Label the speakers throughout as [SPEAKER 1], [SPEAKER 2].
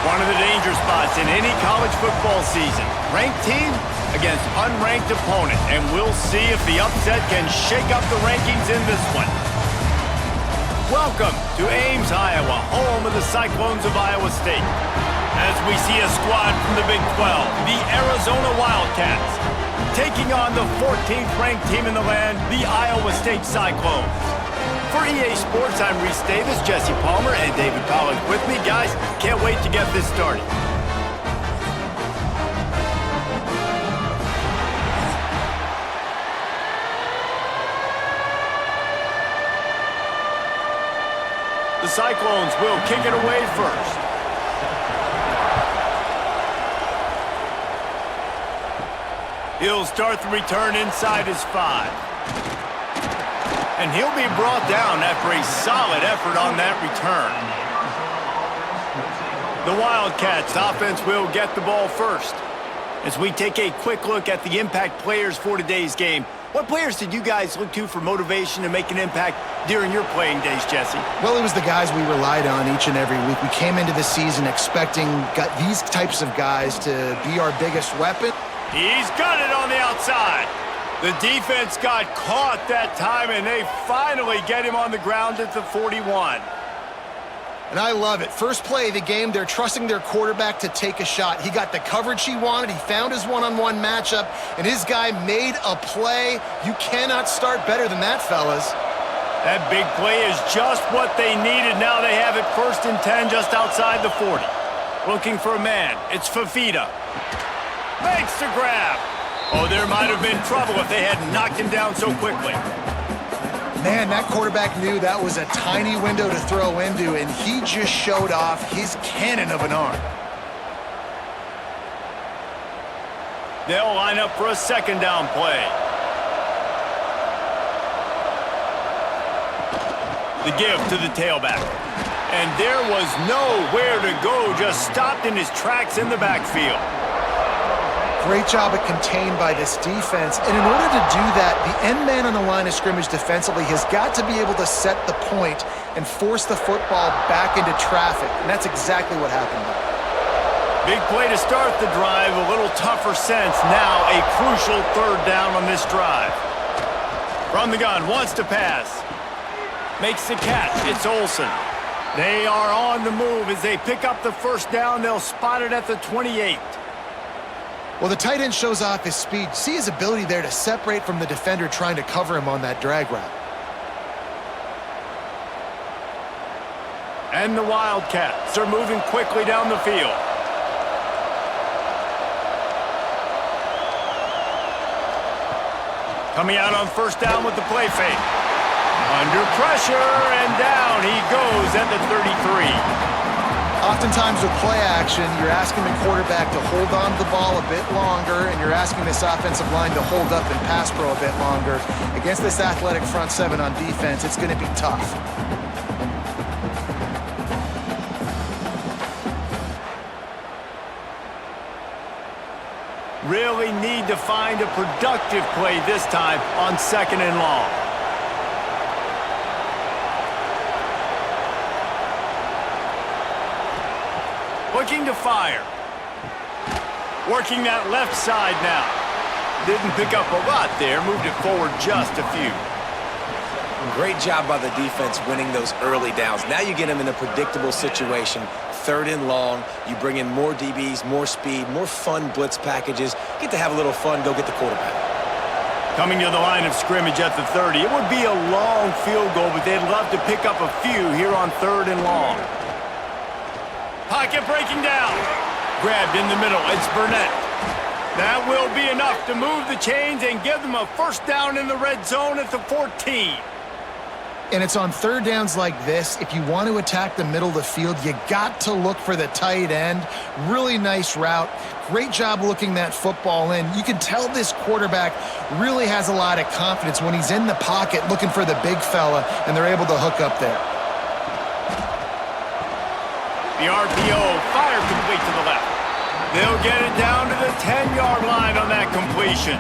[SPEAKER 1] One of the danger spots in any college football season. Ranked team against unranked opponent, and we'll see if the upset can shake up the rankings in this one. Welcome to Ames, Iowa, home of the Cyclones of Iowa State. As we see a squad from the Big 12, the Arizona Wildcats, taking on the 14th ranked team in the land, the Iowa State Cyclones. For EA Sports, I'm Reese Davis, Jesse Palmer, and David Collins with me. Guys, can't wait to get this started. The Cyclones will kick it away first. He'll start the return inside his 5. And he'll be brought down after a solid effort on that return. The Wildcats offense will get the ball first. As we take a quick look at the impact players for today's game, what players did you guys look to for motivation to make an impact during your playing days, Jesse?
[SPEAKER 2] Well, it was the guys we relied on each and every week. We came into the season expecting these types of guys to be our biggest weapon.
[SPEAKER 1] He's got it on the outside. The defense got caught that time, and they finally get him on the ground at the 41.
[SPEAKER 2] And I love it. First play of the game, they're trusting their quarterback to take a shot. He got the coverage he wanted. He found his one-on-one matchup, and his guy made a play. You cannot start better than that, fellas.
[SPEAKER 1] That big play is just what they needed. Now they have it 1st and 10 just outside the 40. Looking for a man. It's Fafita. Makes the grab. Oh, there might have been trouble if they had knocked him down so quickly.
[SPEAKER 2] Man, that quarterback knew that was a tiny window to throw into, and he just showed off his cannon of an arm.
[SPEAKER 1] They'll line up for a 2nd down play. The give to the tailback. And there was nowhere to go, just stopped in his tracks in the backfield.
[SPEAKER 2] Great job at contained by this defense. And in order to do that, the end man on the line of scrimmage defensively has got to be able to set the point and force the football back into traffic. And that's exactly what happened there.
[SPEAKER 1] Big play to start the drive, a little tougher sense. Now a crucial 3rd down on this drive. From the gun, wants to pass. Makes the catch. It's Olsen. They are on the move as they pick up the 1st down. They'll spot it at the 28.
[SPEAKER 2] Well, the tight end shows off his speed. See his ability there to separate from the defender trying to cover him on that drag route.
[SPEAKER 1] And the Wildcats are moving quickly down the field. Coming out on 1st down with the play fake. Under pressure, and down he goes at the 33.
[SPEAKER 2] Oftentimes with play action, you're asking the quarterback to hold on to the ball a bit longer, and you're asking this offensive line to hold up and pass pro a bit longer. Against this athletic front 7 on defense, it's going to be tough.
[SPEAKER 1] Really need to find a productive play this time on 2nd and long. Looking to fire. Working that left side now. Didn't pick up a lot there. Moved it forward just a few.
[SPEAKER 3] Great job by the defense winning those early downs. Now you get them in a predictable situation. 3rd and long. You bring in more DBs, more speed, more fun blitz packages. Get to have a little fun. Go get the quarterback.
[SPEAKER 1] Coming to the line of scrimmage at the 30. It would be a long field goal, but they'd love to pick up a few here on 3rd and long. Pocket breaking down. Grabbed in the middle. It's Burnett. That will be enough to move the chains and give them a 1st down in the red zone at the 14.
[SPEAKER 2] And it's on 3rd downs like this. If you want to attack the middle of the field, you got to look for the tight end. Really nice route. Great job looking that football in. You can tell this quarterback really has a lot of confidence when he's in the pocket looking for the big fella, and they're able to hook up there.
[SPEAKER 1] The RPO fired complete to the left. They'll get it down to the 10-yard line on that completion.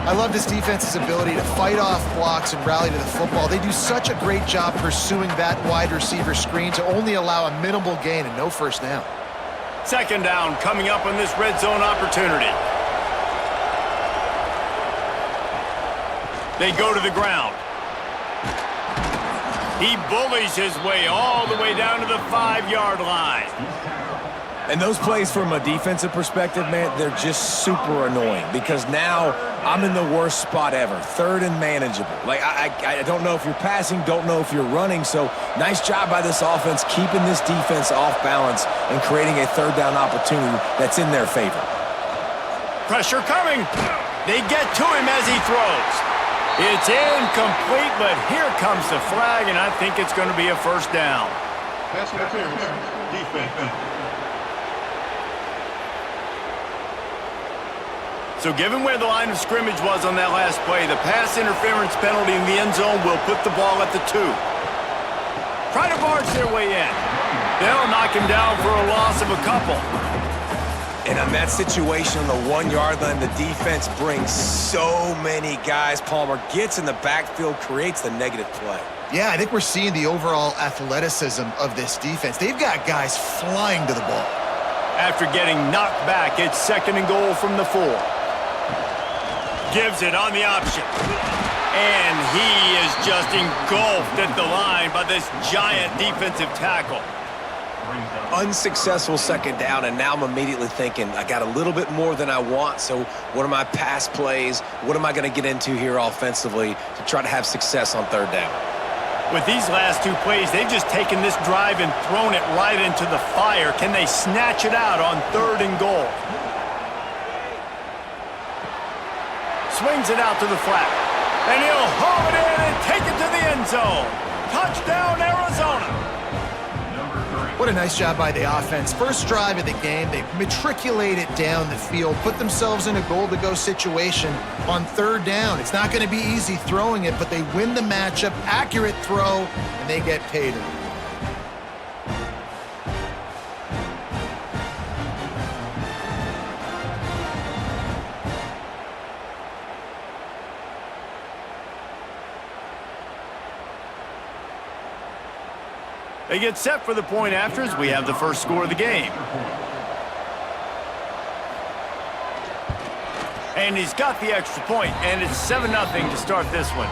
[SPEAKER 2] I love this defense's ability to fight off blocks and rally to the football. They do such a great job pursuing that wide receiver screen to only allow a minimal gain and no 1st down.
[SPEAKER 1] Second down coming up on this red zone opportunity. They go to the ground. He bullies his way all the way down to the 5-yard line.
[SPEAKER 3] And those plays from a defensive perspective, man, they're just super annoying because now I'm in the worst spot ever. Third and manageable. Like, I don't know if you're passing, don't know if you're running. So nice job by this offense keeping this defense off balance and creating a third down opportunity that's in their favor.
[SPEAKER 1] Pressure coming. They get to him as he throws. It's incomplete, but here comes the flag, and I think it's going to be a first down.
[SPEAKER 4] Pass interference. Defense.
[SPEAKER 1] So given where the line of scrimmage was on that last play, the pass interference penalty in the end zone will put the ball at the 2. Try to barge their way in. They'll knock him down for a loss of a couple.
[SPEAKER 3] And on that situation on the 1-yard line, the defense brings so many guys. Palmer gets in the backfield, creates the negative play.
[SPEAKER 2] Yeah, I think we're seeing the overall athleticism of this defense. They've got guys flying to the ball.
[SPEAKER 1] After getting knocked back, it's 2nd and goal from the 4. Gives it on the option. And he is just engulfed at the line by this giant defensive tackle.
[SPEAKER 3] Unsuccessful second down, and now I'm immediately thinking, I got a little bit more than I want, so what are my pass plays? What am I going to get into here offensively to try to have success on third down?
[SPEAKER 1] With these last 2 plays, they've just taken this drive and thrown it right into the fire. Can they snatch it out on 3rd and goal? Swings it out to the flat. And he'll haul it in and take it to the end zone. Touchdown, Arizona.
[SPEAKER 2] What a nice job by the offense. First drive of the game, they matriculate it down the field, put themselves in a goal-to-go situation on 3rd down. It's not going to be easy throwing it, but they win the matchup, accurate throw, and they get paid.
[SPEAKER 1] They get set for the point after as we have the first score of the game. And he's got the extra point, and it's 7-0 to start this one.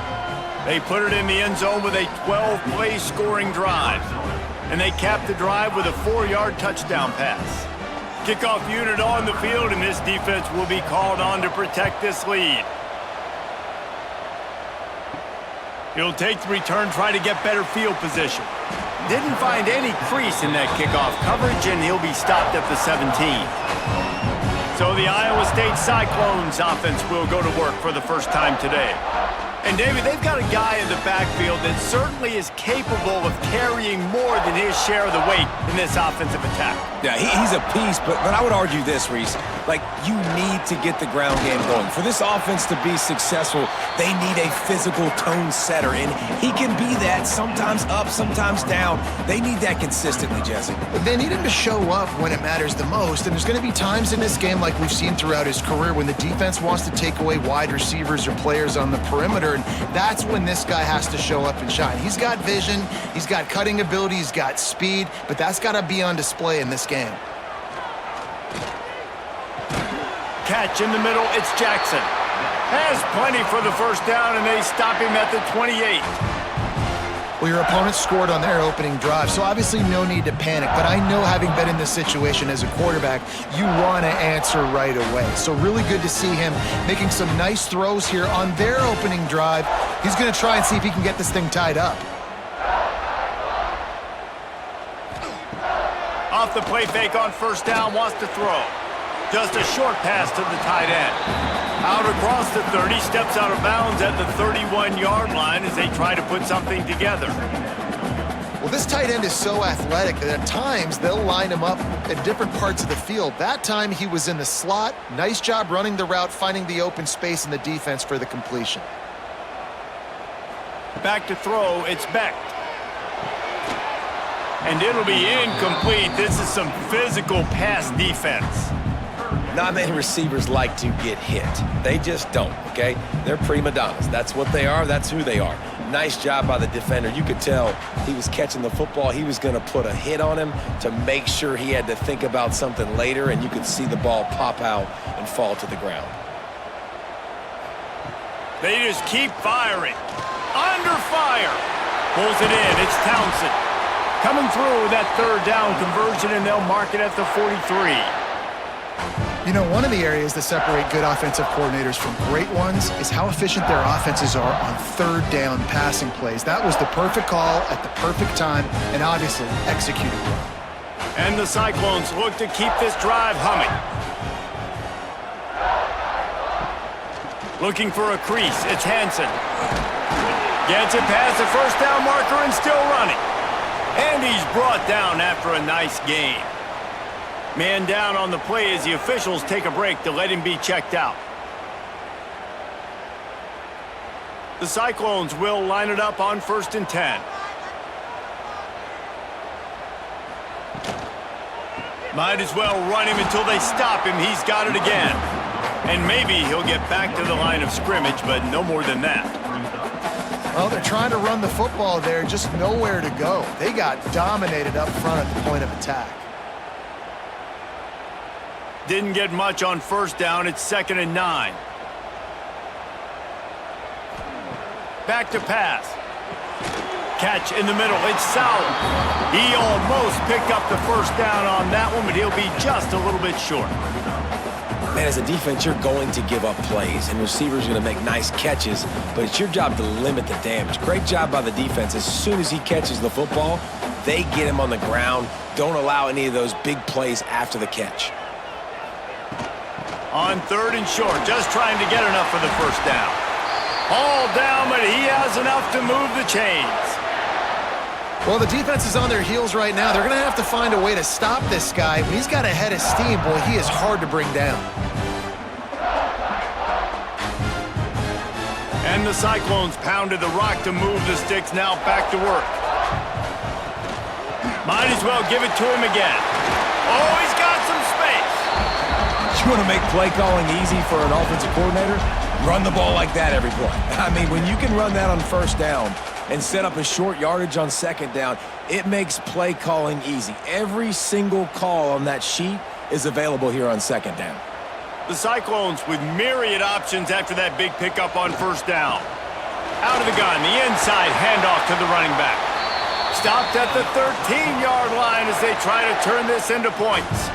[SPEAKER 1] They put it in the end zone with a 12-play scoring drive. And they cap the drive with a 4-yard touchdown pass. Kickoff unit on the field, and this defense will be called on to protect this lead. He'll take the return, try to get better field position. Didn't find any crease in that kickoff coverage, and he'll be stopped at the 17. So the Iowa State Cyclones offense will go to work for the first time today. And, David, they've got a guy in the backfield that certainly is capable of carrying more than his share of the weight in this offensive attack.
[SPEAKER 3] Yeah, he's a piece, but I would argue this, Reese. Like, you need to get the ground game going. For this offense to be successful, they need a physical tone setter, and he can be that, sometimes up, sometimes down. They need that consistently, Jesse.
[SPEAKER 2] They need him to show up when it matters the most, and there's going to be times in this game like we've seen throughout his career when the defense wants to take away wide receivers or players on the perimeter, and that's when this guy has to show up and shine. He's got vision, he's got cutting ability, he's got speed, but that's got to be on display in this game.
[SPEAKER 1] Catch in the middle, it's Jackson. Has plenty for the first down, and they stop him at the 28.
[SPEAKER 2] Well, your opponent scored on their opening drive, so obviously no need to panic. But I know, having been in this situation as a quarterback, you want to answer right away. So really good to see him making some nice throws here on their opening drive. He's going to try and see if he can get this thing tied up.
[SPEAKER 1] Off the play fake on first down, wants to throw. Just a short pass to the tight end. Out across the 30, steps out of bounds at the 31-yard line as they try to put something together.
[SPEAKER 2] Well, this tight end is so athletic that at times they'll line him up at different parts of the field. That time he was in the slot. Nice job running the route, finding the open space in the defense for the completion.
[SPEAKER 1] Back to throw, it's Beck. And it'll be incomplete. This is some physical pass defense.
[SPEAKER 3] Not many receivers like to get hit. They just don't, okay? They're prima donnas. That's what they are. That's who they are. Nice job by the defender. You could tell he was catching the football. He was going to put a hit on him to make sure he had to think about something later, and you could see the ball pop out and fall to the ground.
[SPEAKER 1] They just keep firing. Under fire. Pulls it in. It's Townsend. Coming through with that third down conversion, and they'll mark it at the 43.
[SPEAKER 2] You know, one of the areas that separate good offensive coordinators from great ones is how efficient their offenses are on third down passing plays. That was the perfect call at the perfect time and obviously executed well.
[SPEAKER 1] And the Cyclones look to keep this drive humming. Looking for a crease. It's Hansen. Gets it past the first down marker and still running. And he's brought down after a nice gain. Man down on the play as the officials take a break to let him be checked out. The Cyclones will line it up on 1st and 10. Might as well run him until they stop him. He's got it again. And maybe he'll get back to the line of scrimmage, but no more than that.
[SPEAKER 2] Well, they're trying to run the football there, just nowhere to go. They got dominated up front at the point of attack.
[SPEAKER 1] Didn't get much on 1st down. It's 2nd and 9. Back to pass. Catch in the middle. It's Sauer. He almost picked up the 1st down on that one, but he'll be just a little bit short.
[SPEAKER 3] Man, as a defense, you're going to give up plays, and receivers are going to make nice catches, but it's your job to limit the damage. Great job by the defense. As soon as he catches the football, they get him on the ground. Don't allow any of those big plays after the catch.
[SPEAKER 1] On 3rd and short, just trying to get enough for the 1st down. All down, but he has enough to move the chains.
[SPEAKER 2] Well, the defense is on their heels right now. They're going to have to find a way to stop this guy. When he's got a head of steam, boy, he is hard to bring down.
[SPEAKER 1] And the Cyclones pounded the rock to move the sticks. Now back to work. Might as well give it to him again. Oh, he's got some space.
[SPEAKER 3] You want to make play calling easy for an offensive coordinator? Run the ball like that every play. I mean, when you can run that on 1st down and set up a short yardage on 2nd down, it makes play calling easy. Every single call on that sheet is available here on 2nd down.
[SPEAKER 1] The Cyclones with myriad options after that big pickup on 1st down. Out of the gun, the inside handoff to the running back. Stopped at the 13-yard line as they try to turn this into points.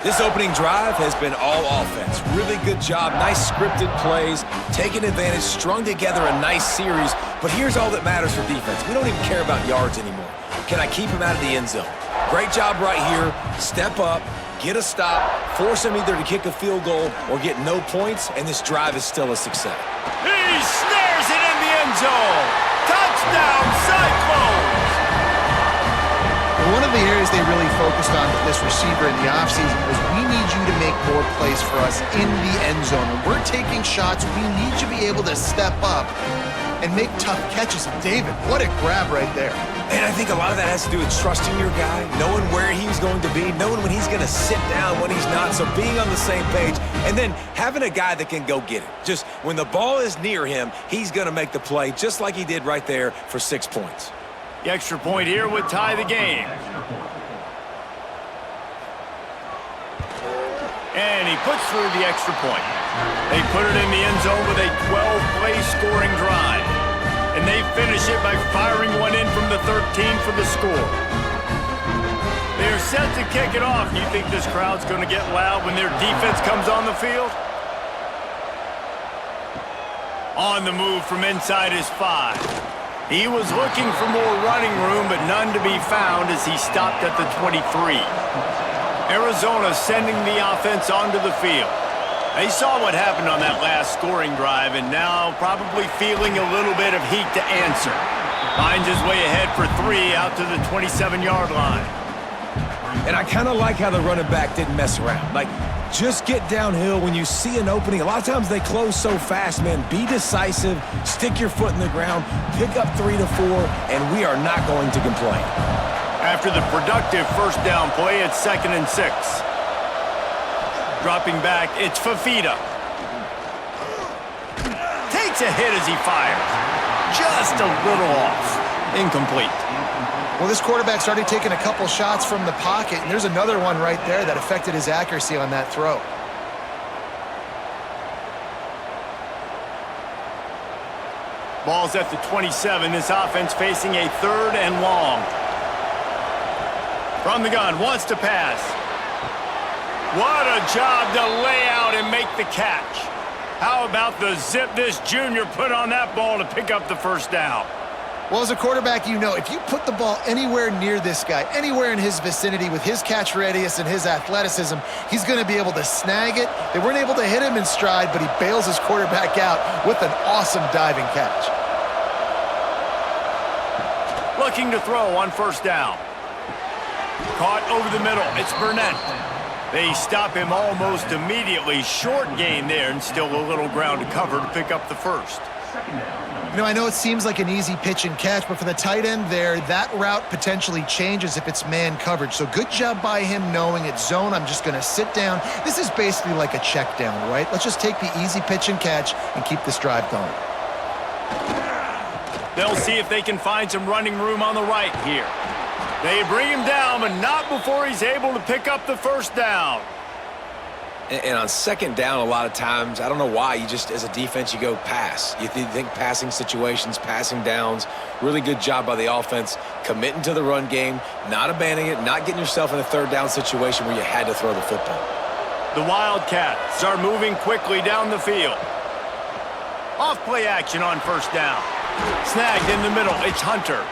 [SPEAKER 3] This opening drive has been all offense. Really good job, nice scripted plays, taking advantage, strung together a nice series. But here's all that matters for defense. We don't even care about yards anymore. Can I keep him out of the end zone? Great job right here. Step up, get a stop, force him either to kick a field goal or get no points, and this drive is still a success.
[SPEAKER 1] He snares it in the end zone. Touchdown, Cyclones!
[SPEAKER 2] One of the areas they really focused on with this receiver in the offseason was we need you to make more plays for us in the end zone. When we're taking shots, we need you to be able to step up and make tough catches. And David, what a grab right there.
[SPEAKER 3] And I think a lot of that has to do with trusting your guy, knowing where he's going to be, knowing when he's going to sit down, when he's not, so being on the same page, and then having a guy that can go get it. Just when the ball is near him, he's going to make the play, just like he did right there for 6 points.
[SPEAKER 1] The extra point here would tie the game. And he puts through the extra point. They put it in the end zone with a 12-play scoring drive. And they finish it by firing one in from the 13 for the score. They're set to kick it off. You think this crowd's going to get loud when their defense comes on the field? On the move from inside his 5. He was looking for more running room, but none to be found as he stopped at the 23. Arizona sending the offense onto the field. They saw what happened on that last scoring drive and now probably feeling a little bit of heat to answer. Finds his way ahead for 3 out to the 27-yard line.
[SPEAKER 3] And I kind of like how the running back didn't mess around. Like, just get downhill when you see an opening. A lot of times they close so fast, man. Be decisive, stick your foot in the ground, pick up 3 to 4, and we are not going to complain.
[SPEAKER 1] After the productive 1st down play, it's 2nd and 6. Dropping back, it's Fafita. Takes a hit as he fires. just a little off. Incomplete.
[SPEAKER 2] Well, this quarterback started taking a couple shots from the pocket, and there's another one right there that affected his accuracy on that throw.
[SPEAKER 1] Ball's at the 27. This offense facing a 3rd and long. From the gun, wants to pass. What a job to lay out and make the catch. How about the zip this junior put on that ball to pick up the first down?
[SPEAKER 2] Well, as a quarterback, you know, if you put the ball anywhere near this guy, anywhere in his vicinity with his catch radius and his athleticism, he's going to be able to snag it. They weren't able to hit him in stride, but he bails his quarterback out with an awesome diving catch.
[SPEAKER 1] Looking to throw on first down. Caught over the middle. It's Burnett. They stop him almost immediately. Short gain there, and still a little ground to cover to pick up the first.
[SPEAKER 2] You know, I know it seems like an easy pitch and catch, but for the tight end there, that route potentially changes if it's man coverage. So good job by him knowing it's zone. I'm just going to sit down. This is basically like a check down, right? Let's just take the easy pitch and catch and keep this drive going.
[SPEAKER 1] They'll see if they can find some running room on the right here. They bring him down, but not before he's able to pick up the first down.
[SPEAKER 3] And on second down, a lot of times, I don't know why, you just, as a defense, you go pass. You think passing situations, passing downs. Really good job by the offense, committing to the run game, not abandoning it, not getting yourself in a 3rd down situation where you had to throw the football.
[SPEAKER 1] The Wildcats are moving quickly down the field. Off play action on first down. Snagged in the middle, it's Hunter.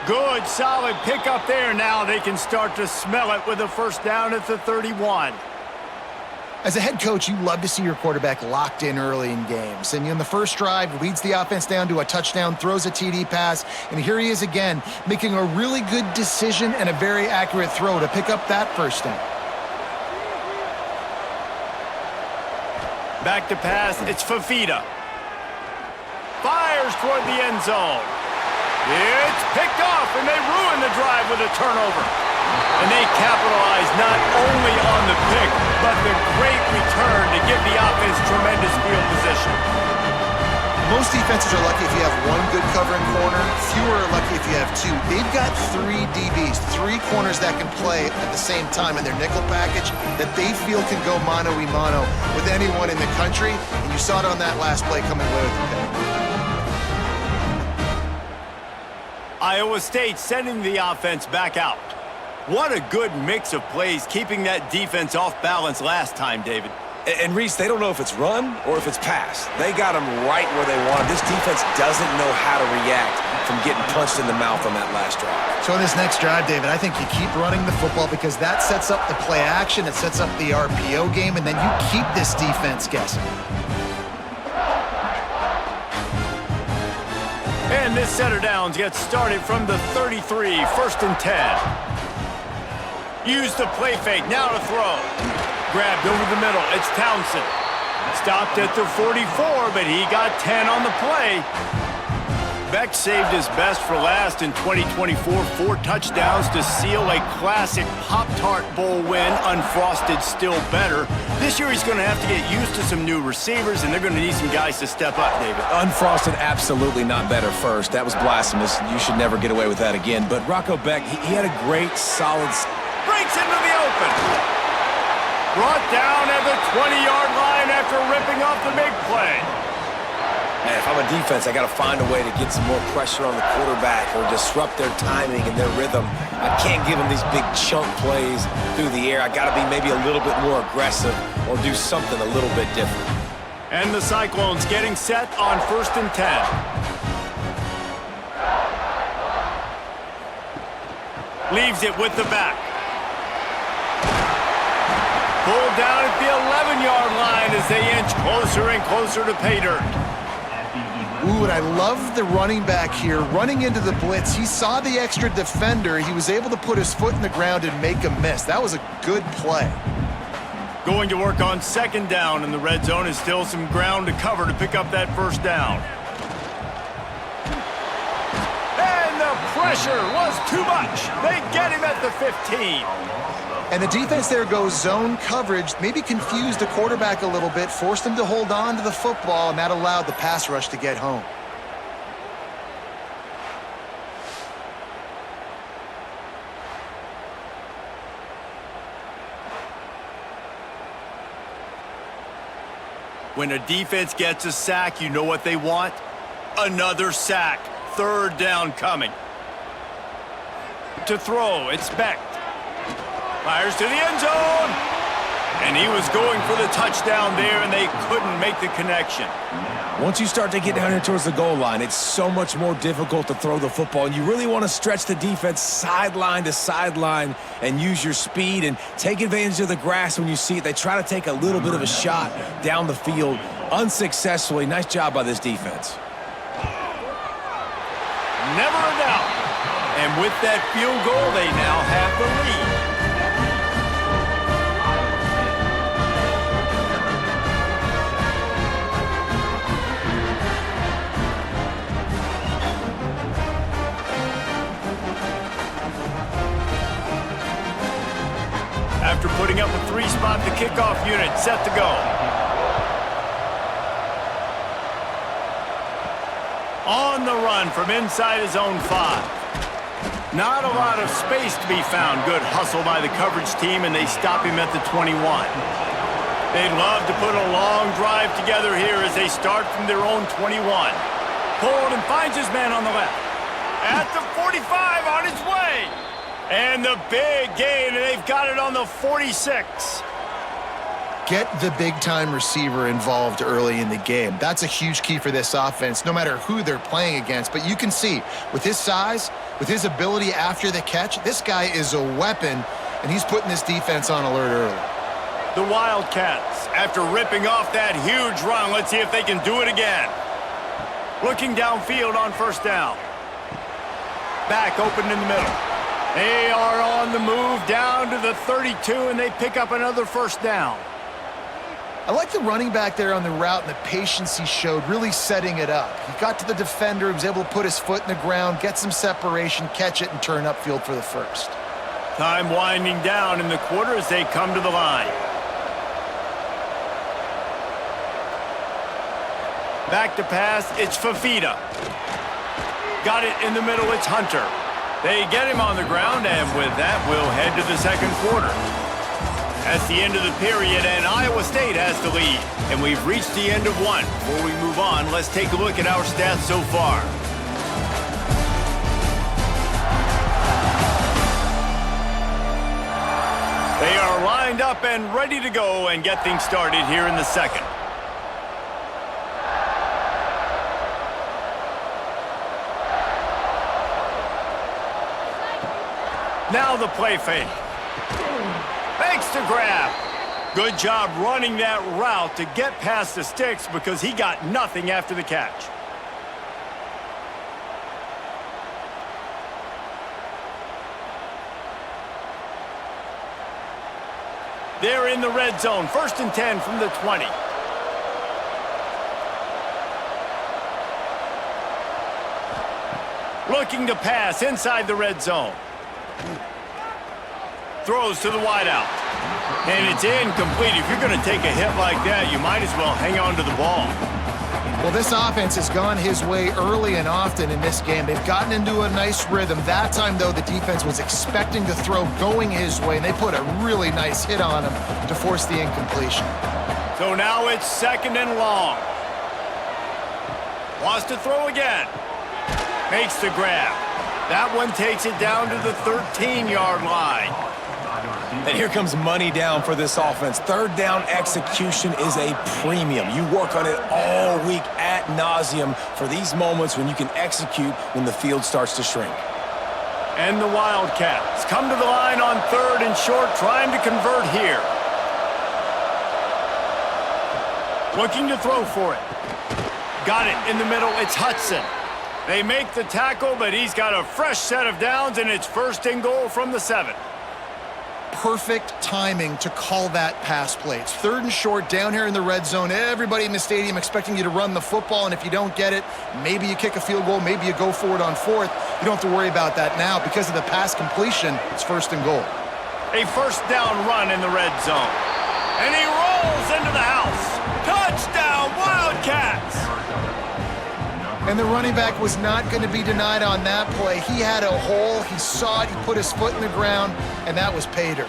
[SPEAKER 1] Good, solid pickup there. Now they can start to smell it with a first down at the 31.
[SPEAKER 2] As a head coach, you love to see your quarterback locked in early in games. And in the first drive, leads the offense down to a touchdown, throws a TD pass, and here he is again, making a really good decision and a very accurate throw to pick up that first down.
[SPEAKER 1] Back to pass, it's Fafita. Fires toward the end zone. It's picked off, and they ruin the drive with a turnover. And they capitalize not only on the pick, but the great return to give the offense tremendous field position.
[SPEAKER 2] Most defenses are lucky if you have one good covering corner. Fewer are lucky if you have two. They've got 3 DBs, 3 corners that can play at the same time in their nickel package that they feel can go mano-a-mano with anyone in the country. And you saw it on that last play coming away with the pick.
[SPEAKER 1] Iowa State sending the offense back out. What a good mix of plays, keeping that defense off balance last time, David.
[SPEAKER 3] And Reese, they don't know if it's run or if it's pass. They got them right where they want them. This defense doesn't know how to react from getting punched in the mouth on that last drive.
[SPEAKER 2] So in this next drive, David, I think you keep running the football because that sets up the play action, it sets up the RPO game, and then you keep this defense guessing.
[SPEAKER 1] And this set of downs gets started from the 33, 1st and 10. Use the play fake, now to throw. Grabbed over the middle, it's Townsend. Stopped at the 44, but he got 10 on the play. Beck saved his best for last in 2024, 4 touchdowns to seal a classic Pop-Tart Bowl win, unfrosted still better. This year he's going to have to get used to some new receivers, and they're going to need some guys to step up, David.
[SPEAKER 3] Unfrosted, absolutely not better first. That was blasphemous. You should never get away with that again. But Rocco Beck, he had a great, solid...
[SPEAKER 1] Breaks into the open. Brought down at the 20-yard line after ripping off the big play.
[SPEAKER 3] Man, if I'm a defense, I got to find a way to get some more pressure on the quarterback or disrupt their timing and their rhythm. I can't give them these big chunk plays through the air. I got to be maybe a little bit more aggressive or do something a little bit different.
[SPEAKER 1] And the Cyclones getting set on 1st and 10. Leaves it with the back. Pulled down at the 11-yard line as they inch closer and closer to pay dirt.
[SPEAKER 2] Ooh, and I love the running back here. Running into the blitz, he saw the extra defender. He was able to put his foot in the ground and make a miss. That was a good play.
[SPEAKER 1] Going to work on 2nd down, and the red zone is still some ground to cover to pick up that first down. And the pressure was too much. They get him at the 15.
[SPEAKER 2] And the defense there goes zone coverage, maybe confused the quarterback a little bit, forced him to hold on to the football, and that allowed the pass rush to get home.
[SPEAKER 1] When a defense gets a sack, you know what they want? Another sack. Third down coming. To throw, it's Beck. Fires to the end zone. And he was going for the touchdown there, and they couldn't make the connection.
[SPEAKER 3] Once you start to get down here towards the goal line, it's so much more difficult to throw the football, and you really want to stretch the defense sideline to sideline and use your speed and take advantage of the grass when you see it. They try to take a little bit of a shot down the field unsuccessfully. Nice job by this defense.
[SPEAKER 1] Never a doubt. And with that field goal, they now have the lead. After putting up a 3-spot, the kickoff unit set to go. On the run from inside his own 5. Not a lot of space to be found. Good hustle by the coverage team, and they stop him at the 21. They'd love to put a long drive together here as they start from their own 21. Pulled and finds his man on the left. At the 45, on his way. And the big gain, and they've got it on the 46.
[SPEAKER 2] Get the big-time receiver involved early in the game. That's a huge key for this offense, no matter who they're playing against. But you can see, with his size, with his ability after the catch, this guy is a weapon, and he's putting this defense on alert early.
[SPEAKER 1] The Wildcats, after ripping off that huge run, let's see if they can do it again. Looking downfield on first down. Back open in the middle. They are on the move down to the 32, and they pick up another first down.
[SPEAKER 2] I like the running back there on the route and the patience he showed, really setting it up. He got to the defender, he was able to put his foot in the ground, get some separation, catch it, and turn upfield for the first.
[SPEAKER 1] Time winding down in the quarter as they come to the line. Back to pass, it's Fafita. Got it in the middle, it's Hunter. They get him on the ground, and with that, we'll head to the second quarter. That's the end of the period, and Iowa State has the lead. And we've reached the end of one. Before we move on, let's take a look at our stats so far. They are lined up and ready to go and get things started here in the second. Now the play fake. Fakes to grab. Good job running that route to get past the sticks because he got nothing after the catch. They're in the red zone. 1st and 10 from the 20. Looking to pass inside the red zone. Throws to the wideout. And it's incomplete. If you're going to take a hit like that, you might as well hang on to the ball.
[SPEAKER 2] Well, this offense has gone his way early and often in this game. They've gotten into a nice rhythm. That time, though, the defense was expecting to throw going his way, and they put a really nice hit on him to force the incompletion.
[SPEAKER 1] So now it's 2nd and long. Wants to throw again. Makes the grab. That one takes it down to the 13-yard line.
[SPEAKER 3] And here comes money down for this offense. 3rd down execution is a premium. You work on it all week ad nauseum for these moments when you can execute when the field starts to shrink.
[SPEAKER 1] And the Wildcats come to the line on 3rd and short, trying to convert here. Looking to throw for it. Got it in the middle. It's Hudson. They make the tackle, but he's got a fresh set of downs, and it's 1st and goal from the 7.
[SPEAKER 2] Perfect timing to call that pass play. It's 3rd and short down here in the red zone. Everybody in the stadium expecting you to run the football, and if you don't get it, maybe you kick a field goal, maybe you go for it on 4th. You don't have to worry about that now. Because of the pass completion, it's 1st and goal.
[SPEAKER 1] A 1st down run in the red zone. And he rolls into the house. Touchdown, Wildcats!
[SPEAKER 2] And the running back was not going to be denied on that play. He had a hole, he saw it, he put his foot in the ground, and that was pay dirt.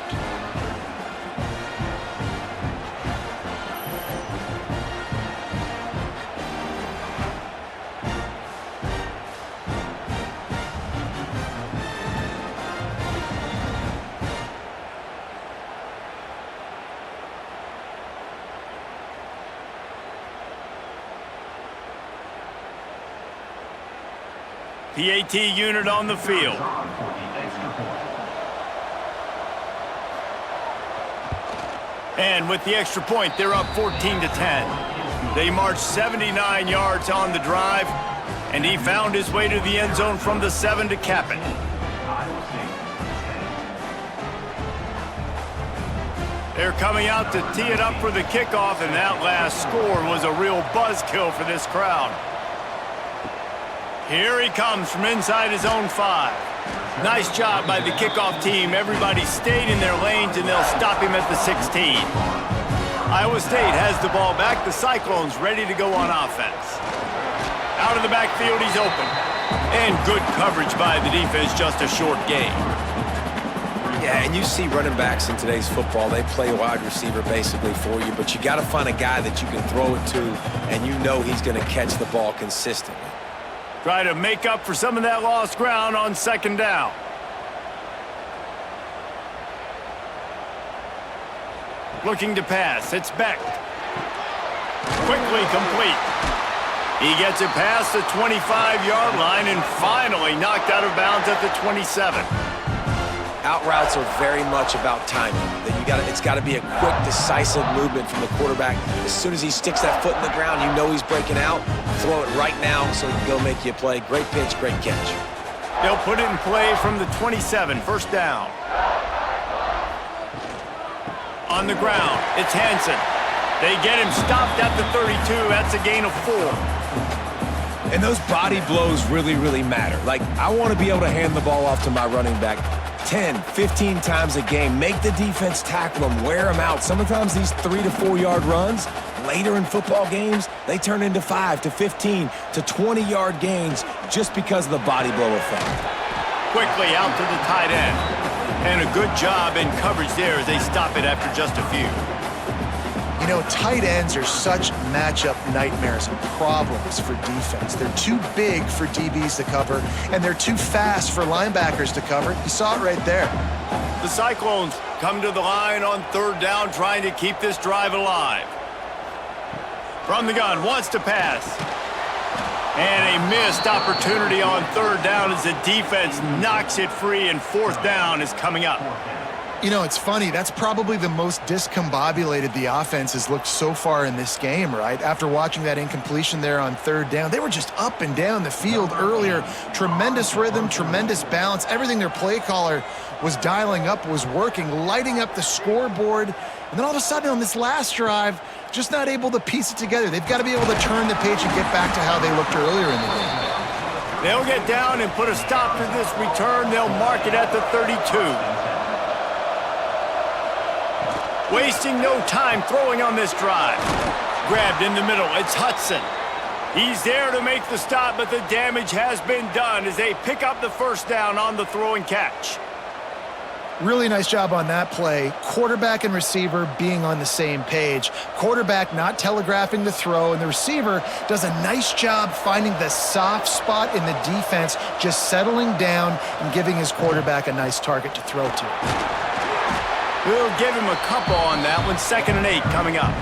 [SPEAKER 1] PAT unit on the field. And with the extra point, they're up 14-10. They marched 79 yards on the drive, and he found his way to the end zone from the 7 to cap it. They're coming out to tee it up for the kickoff, and that last score was a real buzzkill for this crowd. Here he comes from inside his own 5. Nice job by the kickoff team. Everybody stayed in their lanes, and they'll stop him at the 16. Iowa State has the ball back. The Cyclones ready to go on offense. Out of the backfield, he's open. And good coverage by the defense, just a short gain.
[SPEAKER 3] Yeah, and you see running backs in today's football, they play wide receiver basically for you, but you got to find a guy that you can throw it to, and you know he's going to catch the ball consistently.
[SPEAKER 1] Try to make up for some of that lost ground on second down. Looking to pass. It's Beck. Quickly complete. He gets it past the 25-yard line and finally knocked out of bounds at the 27.
[SPEAKER 3] Out routes are very much about timing. It's got to be a quick, decisive movement from the quarterback. As soon as he sticks that foot in the ground, you know he's breaking out. Throw it right now so he can go make you a play. Great pitch, great catch.
[SPEAKER 1] They'll put it in play from the 27, first down. On the ground, it's Hansen. They get him stopped at the 32. That's a gain of 4.
[SPEAKER 3] And those body blows really, really matter. Like, I want to be able to hand the ball off to my running back 10, 15 times a game. Make the defense tackle them, wear them out. Sometimes these 3 to 4 yard runs, later in football games, they turn into 5 to 15 to 20 yard gains just because of the body blow effect.
[SPEAKER 1] Quickly out to the tight end. And a good job in coverage there as they stop it after just a few.
[SPEAKER 2] You know, tight ends are such matchup nightmares and problems for defense. They're too big for DBs to cover, and they're too fast for linebackers to cover. You saw it right there.
[SPEAKER 1] The Cyclones come to the line on third down, trying to keep this drive alive. From the gun, wants to pass. And a missed opportunity on third down as the defense knocks it free, and fourth down is coming up.
[SPEAKER 2] You know, it's funny. That's probably the most discombobulated the offense has looked so far in this game, right? After watching that incompletion there on third down, they were just up and down the field earlier. Tremendous rhythm, tremendous balance. Everything their play caller was dialing up was working, lighting up the scoreboard. And then all of a sudden on this last drive, just not able to piece it together. They've got to be able to turn the page and get back to how they looked earlier in the game.
[SPEAKER 1] They'll get down and put a stop to this return. They'll mark it at the 32. Wasting no time throwing on this drive. Grabbed in the middle, it's Hudson. He's there to make the stop, but the damage has been done as they pick up the first down on the throw and catch.
[SPEAKER 2] Really nice job on that play. Quarterback and receiver being on the same page. Quarterback not telegraphing the throw, and the receiver does a nice job finding the soft spot in the defense, just settling down and giving his quarterback a nice target to throw to.
[SPEAKER 1] We'll give him a couple on that one. 2nd and 8 coming up.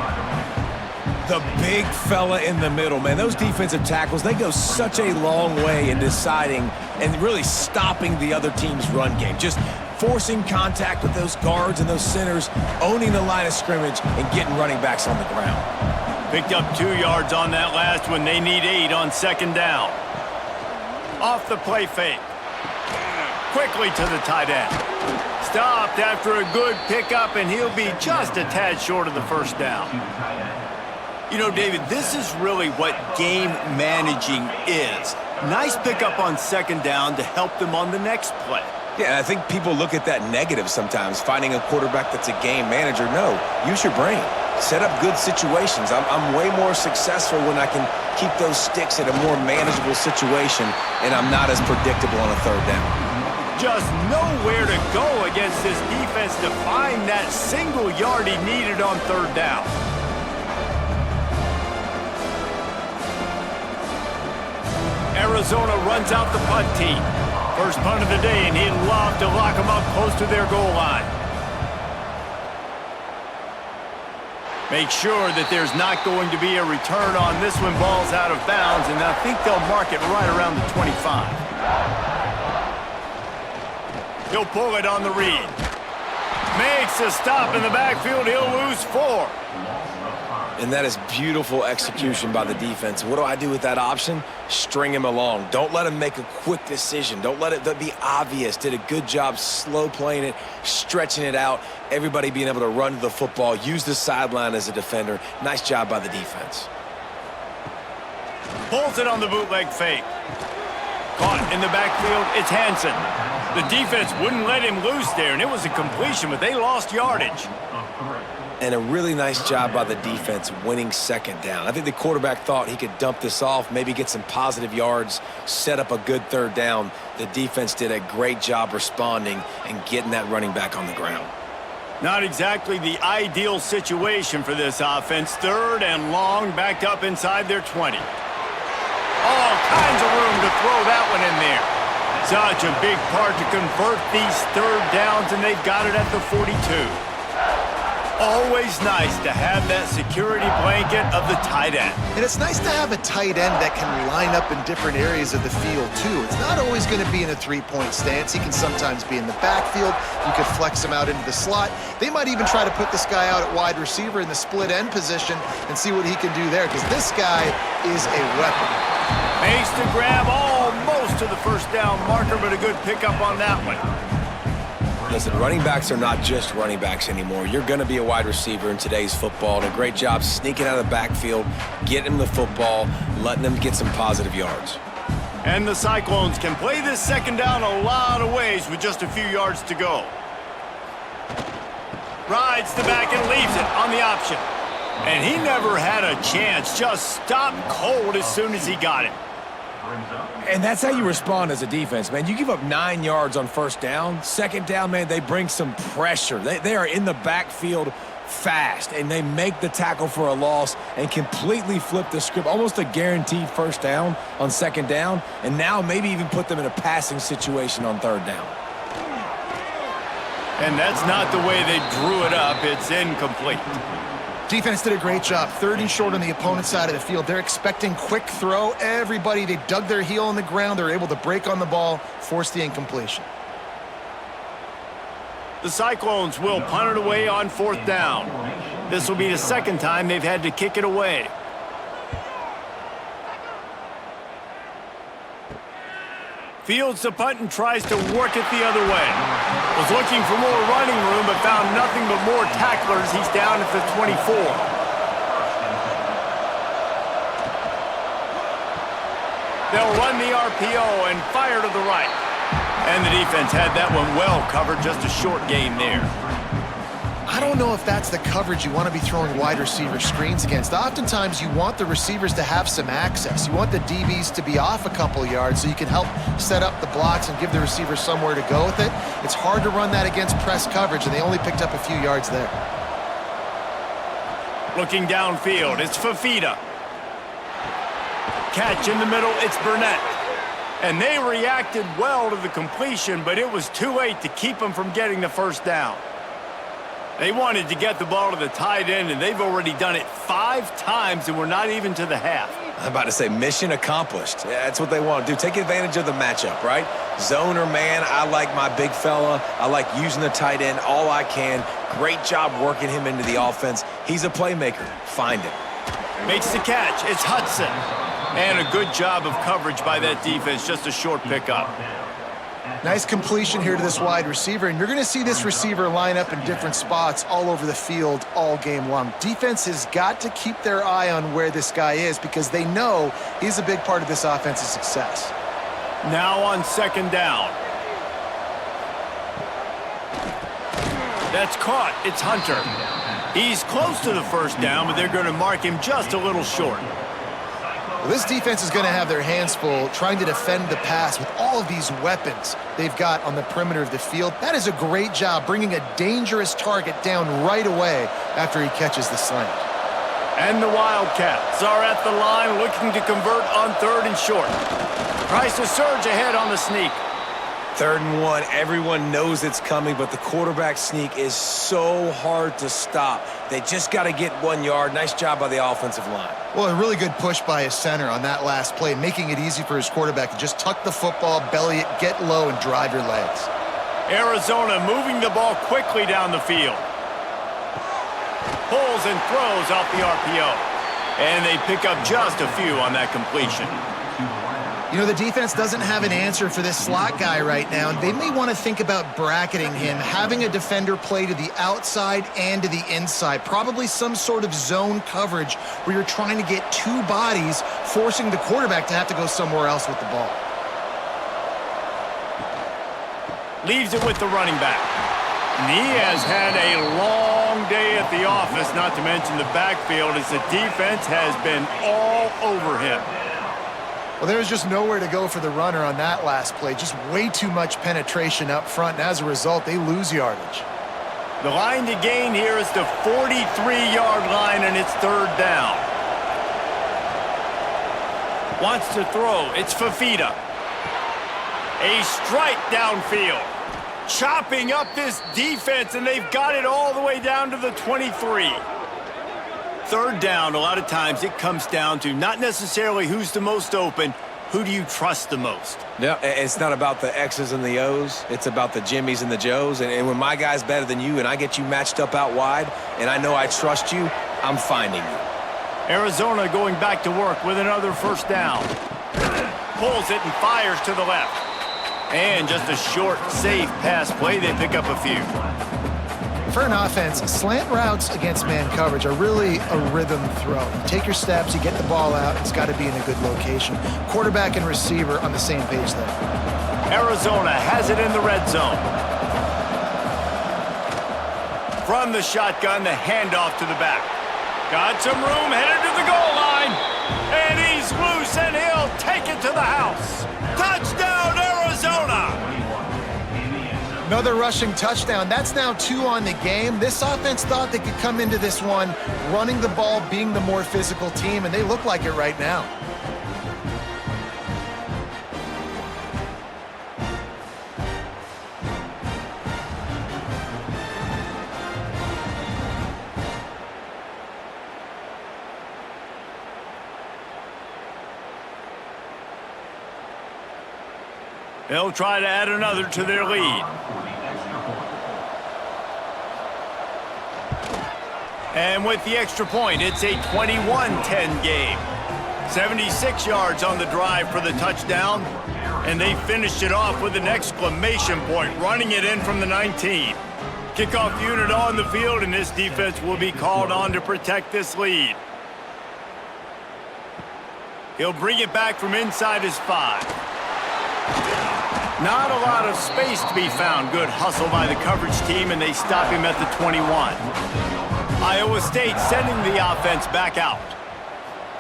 [SPEAKER 3] The big fella in the middle, man. Those defensive tackles, they go such a long way in deciding and really stopping the other team's run game. Just forcing contact with those guards and those centers, owning the line of scrimmage, and getting running backs on the ground.
[SPEAKER 1] Picked up 2 yards on that last one. They need 8 on 2nd down. Off the play fake. Quickly to the tight end. Stopped after a good pickup, and he'll be just a tad short of the first down. You know, David, this is really what game managing is. Nice pickup on 2nd down to help them on the next play.
[SPEAKER 3] Yeah, I think people look at that negative sometimes, finding a quarterback that's a game manager. No, use your brain. Set up good situations. I'm way more successful when I can keep those sticks at a more manageable situation, and I'm not as predictable on a third down.
[SPEAKER 1] Just nowhere to go against this defense to find that single yard he needed on third down. Arizona runs out the punt team. First punt of the day, and he'd love to lock them up close to their goal line. Make sure that there's not going to be a return on this one. Ball's out of bounds, and I think they'll mark it right around the 25. He'll pull it on the read. Makes a stop in the backfield. He'll lose 4.
[SPEAKER 3] And that is beautiful execution by the defense. What do I do with that option? String him along. Don't let him make a quick decision. Don't let it be obvious. Did a good job slow playing it, stretching it out, everybody being able to run to the football, use the sideline as a defender. Nice job by the defense.
[SPEAKER 1] Pulls it on the bootleg fake. Caught in the backfield, it's Hansen. The defense wouldn't let him loose there, and it was a completion, but they lost yardage.
[SPEAKER 3] And a really nice job by the defense winning second down. I think the quarterback thought he could dump this off, maybe get some positive yards, set up a good third down. The defense did a great job responding and getting that running back on the ground.
[SPEAKER 1] Not exactly the ideal situation for this offense. 3rd and long, backed up inside their 20. All kinds of room to throw that one in there. Such a big part to convert these 3rd downs, and they've got it at the 42. Always nice to have that security blanket of the tight end.
[SPEAKER 2] And it's nice to have a tight end that can line up in different areas of the field, too. It's not always going to be in a 3-point stance. He can sometimes be in the backfield. You could flex him out into the slot. They might even try to put this guy out at wide receiver in the split end position and see what he can do there, because this guy is a weapon.
[SPEAKER 1] Makes the grab almost to the first down marker, but a good pickup on that one.
[SPEAKER 3] Listen, running backs are not just running backs anymore. You're going to be a wide receiver in today's football, and a great job sneaking out of the backfield, getting him the football, letting them get some positive yards.
[SPEAKER 1] And the Cyclones can play this second down a lot of ways with just a few yards to go. Rides the back and leaves it on the option. And he never had a chance, just stopped cold as soon as he got it.
[SPEAKER 3] And that's how you respond as a defense, man. You give up 9 yards on first down. Second down, man, they bring some pressure. They are in the backfield fast, and they make the tackle for a loss and completely flip the script. Almost a guaranteed first down on second down, and now maybe even put them in a passing situation on third down.
[SPEAKER 1] And that's not the way they drew it up. It's incomplete.
[SPEAKER 2] Defense did a great job. 3rd and short on the opponent's side of the field. They're expecting quick throw. Everybody, they dug their heel on the ground. They're able to break on the ball, force the incompletion.
[SPEAKER 1] The Cyclones will punt it away on 4th down. This will be the 2nd time they've had to kick it away. Fields the punt and tries to work it the other way. Was looking for more running room, but found nothing but more tacklers. He's down at the 24. They'll run the RPO and fire to the right. And the defense had that one well covered, just a short gain there.
[SPEAKER 2] I don't know if that's the coverage you want to be throwing wide receiver screens against. Oftentimes, you want the receivers to have some access. You want the DBs to be off a couple yards so you can help set up the blocks and give the receiver somewhere to go with it. It's hard to run that against press coverage, and they only picked up a few yards there.
[SPEAKER 1] Looking downfield, it's Fafita. Catch in the middle, it's Burnett. And they reacted well to the completion, but it was too late to keep them from getting the first down. They wanted to get the ball to the tight end, and they've already done it 5 times, and we're not even to the half.
[SPEAKER 3] I'm about to say mission accomplished. Yeah, that's what they want to do. Take advantage of the matchup, right? Zone or man, I like my big fella. I like using the tight end all I can. Great job working him into the offense. He's a playmaker. Find him.
[SPEAKER 1] Makes the catch. It's Hudson. And a good job of coverage by that defense. Just a short pickup.
[SPEAKER 2] Nice completion here to this wide receiver, and you're going to see this receiver line up in different spots all over the field all game long. Defense has got to keep their eye on where this guy is because they know he's a big part of this offense's success.
[SPEAKER 1] Now on 2nd down. That's caught. It's Hunter. He's close to the first down, but they're going to mark him just a little short.
[SPEAKER 2] Well, this defense is going to have their hands full trying to defend the pass with all of these weapons they've got on the perimeter of the field. That is a great job bringing a dangerous target down right away after he catches the slant.
[SPEAKER 1] And the Wildcats are at the line looking to convert on 3rd and short. Tries to surge ahead on the sneak.
[SPEAKER 3] 3rd and 1, everyone knows it's coming, but the quarterback sneak is so hard to stop. They just got to get 1 yard. Nice job by the offensive line.
[SPEAKER 2] Well, a really good push by his center on that last play, making it easy for his quarterback to just tuck the football, belly it, get low, and drive your legs.
[SPEAKER 1] Arizona moving the ball quickly down the field. Pulls and throws off the RPO. And they pick up just a few on that completion.
[SPEAKER 2] You know, the defense doesn't have an answer for this slot guy right now, and they may want to think about bracketing him, having a defender play to the outside and to the inside, probably some sort of zone coverage where you're trying to get 2 bodies, forcing the quarterback to have to go somewhere else with the ball.
[SPEAKER 1] Leaves it with the running back. And he has had a long day at the office, not to mention the backfield, as the defense has been all over him.
[SPEAKER 2] Well, there's just nowhere to go for the runner on that last play. Just way too much penetration up front, and as a result, they lose yardage.
[SPEAKER 1] The line to gain here is the 43-yard line, and it's 3rd down. Wants to throw. It's Fafita. A strike downfield. Chopping up this defense, and they've got it all the way down to the 23. 3rd down, a lot of times it comes down to not necessarily who's the most open, who do you trust the most?
[SPEAKER 3] Yeah, it's not about the X's and the O's. It's about the Jimmys and the Joes. And when my guy's better than you and I get you matched up out wide and I know I trust you, I'm finding you.
[SPEAKER 1] Arizona going back to work with another 1st down. Pulls it and fires to the left. And just a short, safe pass play. They pick up a few.
[SPEAKER 2] For an offense, slant routes against man coverage are really a rhythm throw. You take your steps, you get the ball out, it's got to be in a good location. Quarterback and receiver on the same page there.
[SPEAKER 1] Arizona has it in the red zone. From the shotgun, the handoff to the back. Got some room, headed to the goal line. And he's loose, and he'll take it to the house. Touchdown, Arizona!
[SPEAKER 2] Another rushing touchdown. That's now 2 on the game. This offense thought they could come into this one running the ball, being the more physical team, and they look like it right now.
[SPEAKER 1] They'll try to add another to their lead. And with the extra point, it's a 21-10 game. 76 yards on the drive for the touchdown. And they finished it off with an exclamation point, running it in from the 19. Kickoff unit on the field, and this defense will be called on to protect this lead. He'll bring it back from inside his 5. Not a lot of space to be found. Good hustle by the coverage team, and they stop him at the 21. Iowa State sending the offense back out.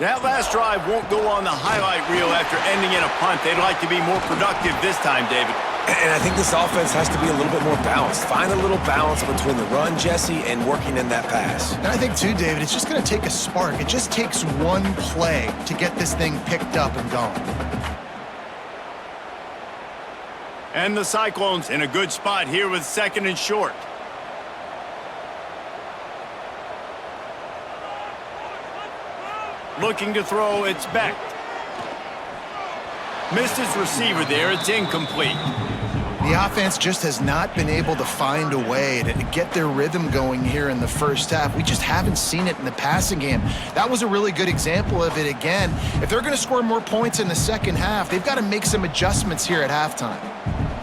[SPEAKER 1] That last drive won't go on the highlight reel after ending in a punt. They'd like to be more productive this time, David.
[SPEAKER 3] And I think this offense has to be a little bit more balanced. Find a little balance between the run, Jesse, and working in that pass.
[SPEAKER 2] And I think, too, David, it's just going to take a spark. It just takes one play to get this thing picked up and going.
[SPEAKER 1] And the Cyclones in a good spot here with 2nd and short. Looking to throw, it's Beck. Missed his receiver there, it's incomplete.
[SPEAKER 2] The offense just has not been able to find a way to get their rhythm going here in the 1st half. We just haven't seen it in the passing game. That was a really good example of it again. If they're going to score more points in the 2nd half, they've got to make some adjustments here at halftime.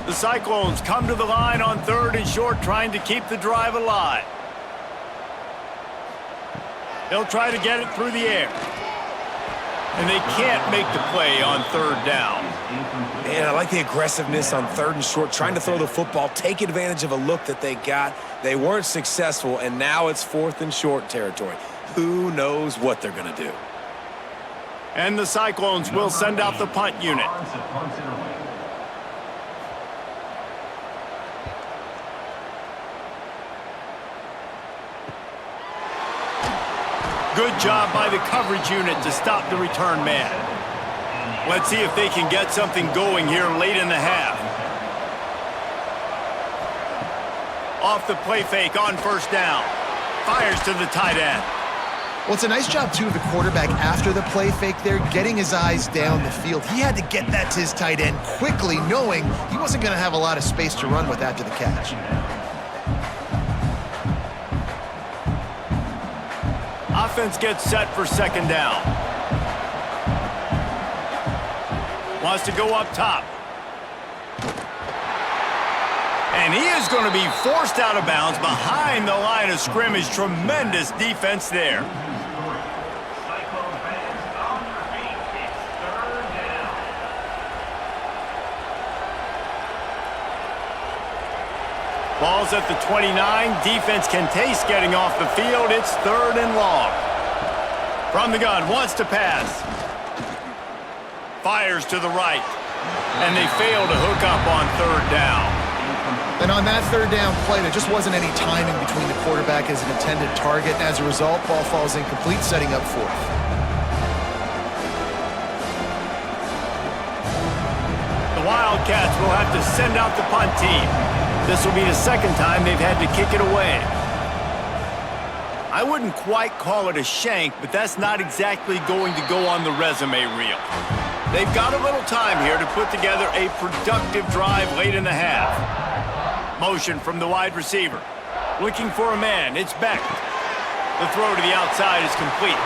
[SPEAKER 1] The Cyclones come to the line on 3rd and short, trying to keep the drive alive. They'll try to get it through the air. And they can't make the play on 3rd down.
[SPEAKER 3] Man, I like the aggressiveness on 3rd and short, trying to throw the football, take advantage of a look that they got. They weren't successful, and now it's 4th and short territory. Who knows what they're going to do?
[SPEAKER 1] And the Cyclones will send out the punt unit. Good job by the coverage unit to stop the return man. Let's see if they can get something going here late in the half. Off the play fake on first down. Fires to the tight end.
[SPEAKER 2] Well, it's a nice job, too, of the quarterback after the play fake there, getting his eyes down the field. He had to get that to his tight end quickly, knowing he wasn't going to have a lot of space to run with after the catch.
[SPEAKER 1] Offense gets set for second down. Wants to go up top. And he is going to be forced out of bounds behind the line of scrimmage. Tremendous defense there. Ball's at the 29. Defense can taste getting off the field. It's 3rd and long. From the gun, wants to pass. Fires to the right. And they fail to hook up on 3rd down.
[SPEAKER 2] And on that 3rd down play, there just wasn't any timing between the quarterback as an intended target. And as a result, ball falls incomplete, setting up 4th.
[SPEAKER 1] The Wildcats will have to send out the punt team. This will be the 2nd time they've had to kick it away. I wouldn't quite call it a shank, but that's not exactly going to go on the resume reel. They've got a little time here to put together a productive drive late in the half. Motion from the wide receiver. Looking for a man. It's Beck. The throw to the outside is complete.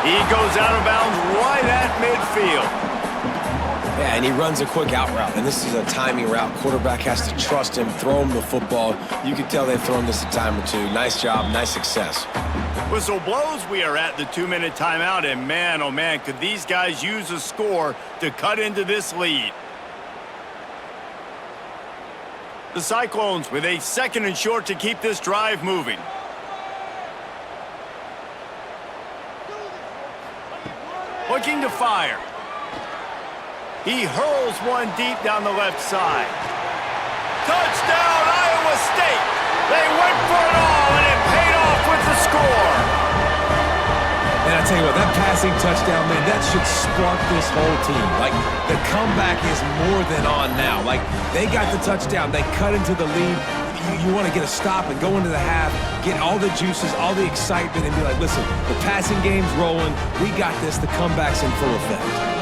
[SPEAKER 1] He goes out of bounds right at midfield.
[SPEAKER 3] Yeah, and he runs a quick out route, and this is a timing route. Quarterback has to trust him, throw him the football. You can tell they've thrown this a time or two. Nice job, nice success.
[SPEAKER 1] Whistle blows. We are at the 2-minute timeout, and man, oh man, could these guys use a score to cut into this lead. The Cyclones with a 2nd and short to keep this drive moving. Looking to fire. He hurls one deep down the left side. Touchdown, Iowa State! They went for it all, and it paid off with the score.
[SPEAKER 5] And I tell you what, that passing touchdown, man, that should spark this whole team. Like, the comeback is more than on now. Like, they got the touchdown. They cut into the lead. You want to get a stop and go into the half, get all the juices, all the excitement, and be like, listen, the passing game's rolling. We got this. The comeback's in full effect.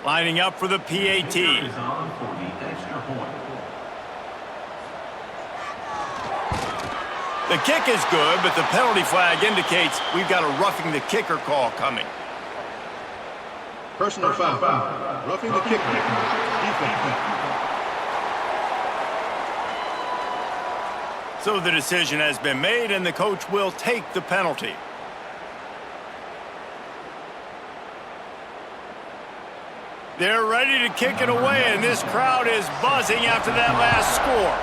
[SPEAKER 1] Lining up for the PAT. The kick is good, but the penalty flag indicates we've got a roughing the kicker call coming.
[SPEAKER 4] Personal foul. Roughing the kicker. Defense.
[SPEAKER 1] So the decision has been made, and the coach will take the penalty. They're ready to kick it away, and this crowd is buzzing after that last score.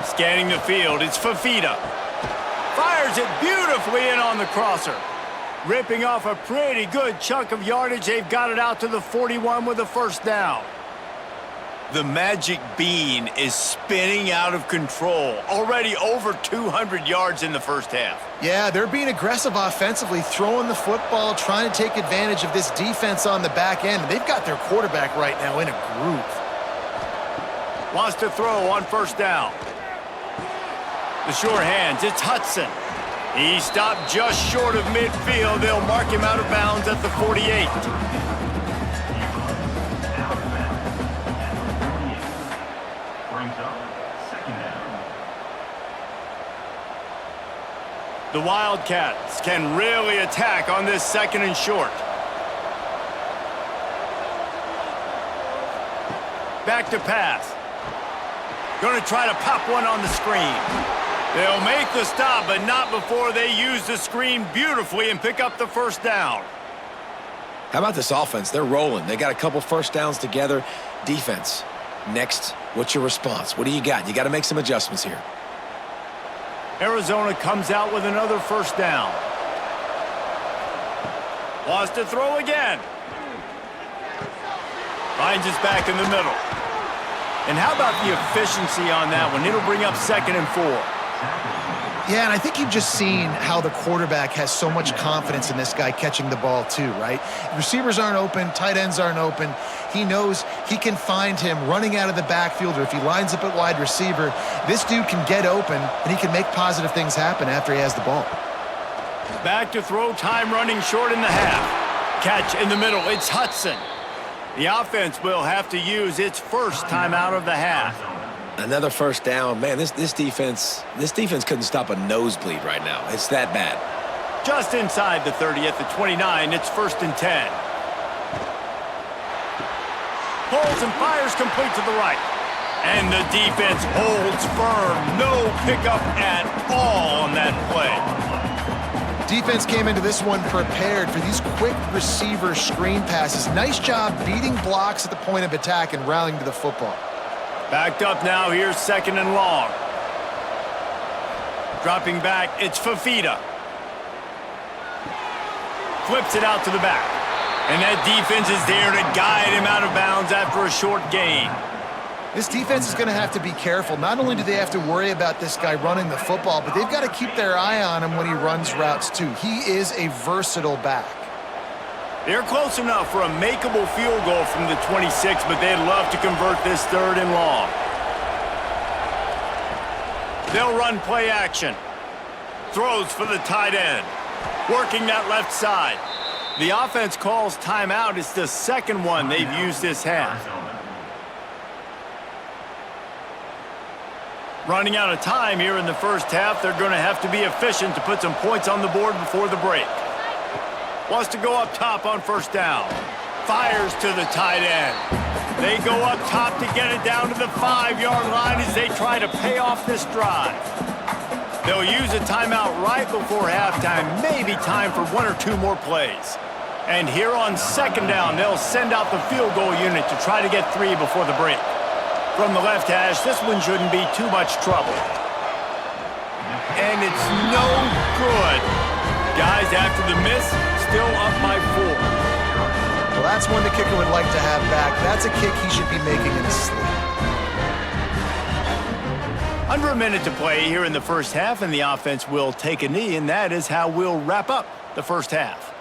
[SPEAKER 1] Scanning the field, it's Fafita. Fires it beautifully in on the crosser. Ripping off a pretty good chunk of yardage. They've got it out to the 41 with a 1st down. The magic bean is spinning out of control. Already over 200 yards in the first half.
[SPEAKER 2] Yeah, they're being aggressive offensively, throwing the football, trying to take advantage of this defense on the back end. They've got their quarterback right now in a groove.
[SPEAKER 1] Wants to throw on 1st down. The sure hands, it's Hudson. He stopped just short of midfield. They'll mark him out of bounds at the 48. The Wildcats can really attack on this 2nd and short. Back to pass. Going to try to pop one on the screen. They'll make the stop, but not before they use the screen beautifully and pick up the 1st down.
[SPEAKER 3] How about this offense? They're rolling. They got a couple 1st downs together. Defense. Next, what's your response? What do you got? You got to make some adjustments here.
[SPEAKER 1] Arizona comes out with another 1st down. Wants to throw again. Finds his back in the middle. And how about the efficiency on that one? It'll bring up 2nd and 4.
[SPEAKER 2] Yeah, and I think you've just seen how the quarterback has so much confidence in this guy catching the ball too, right? Receivers aren't open, tight ends aren't open. He knows he can find him running out of the backfield, or if he lines up at wide receiver, this dude can get open, and he can make positive things happen after he has the ball.
[SPEAKER 1] Back to throw, time running short in the half. Catch in the middle, it's Hudson. The offense will have to use its first timeout of the half.
[SPEAKER 3] Another first down. Man, this defense couldn't stop a nosebleed right now. It's that bad.
[SPEAKER 1] Just inside the 30 at the 29, it's 1st and 10. Pulls and fires complete to the right. And the defense holds firm. No pickup at all on that play.
[SPEAKER 2] Defense came into this one prepared for these quick receiver screen passes. Nice job beating blocks at the point of attack and rallying to the football.
[SPEAKER 1] Backed up now, here's 2nd and long. Dropping back, it's Fafita. Flips it out to the back. And that defense is there to guide him out of bounds after a short gain.
[SPEAKER 2] This defense is going to have to be careful. Not only do they have to worry about this guy running the football, but they've got to keep their eye on him when he runs routes too. He is a versatile back.
[SPEAKER 1] They're close enough for a makeable field goal from the 26, but they'd love to convert this 3rd and long. They'll run play action. Throws for the tight end. Working that left side. The offense calls timeout. It's the 2nd one they've used this half. Running out of time here in the first half. They're going to have to be efficient to put some points on the board before the break. Wants to go up top on 1st down. Fires to the tight end. They go up top to get it down to the 5-yard line as they try to pay off this drive. They'll use a timeout right before halftime. Maybe time for 1 or 2 more plays. And here on 2nd down, they'll send out the field goal unit to try to get 3 before the break. From the left hash, this one shouldn't be too much trouble. And it's no good. Guys, after the miss, still up by 4.
[SPEAKER 2] Well, that's one the kicker would like to have back. That's a kick he should be making in his sleep.
[SPEAKER 1] Under a minute to play here in the first half, and the offense will take a knee, and that is how we'll wrap up the first half.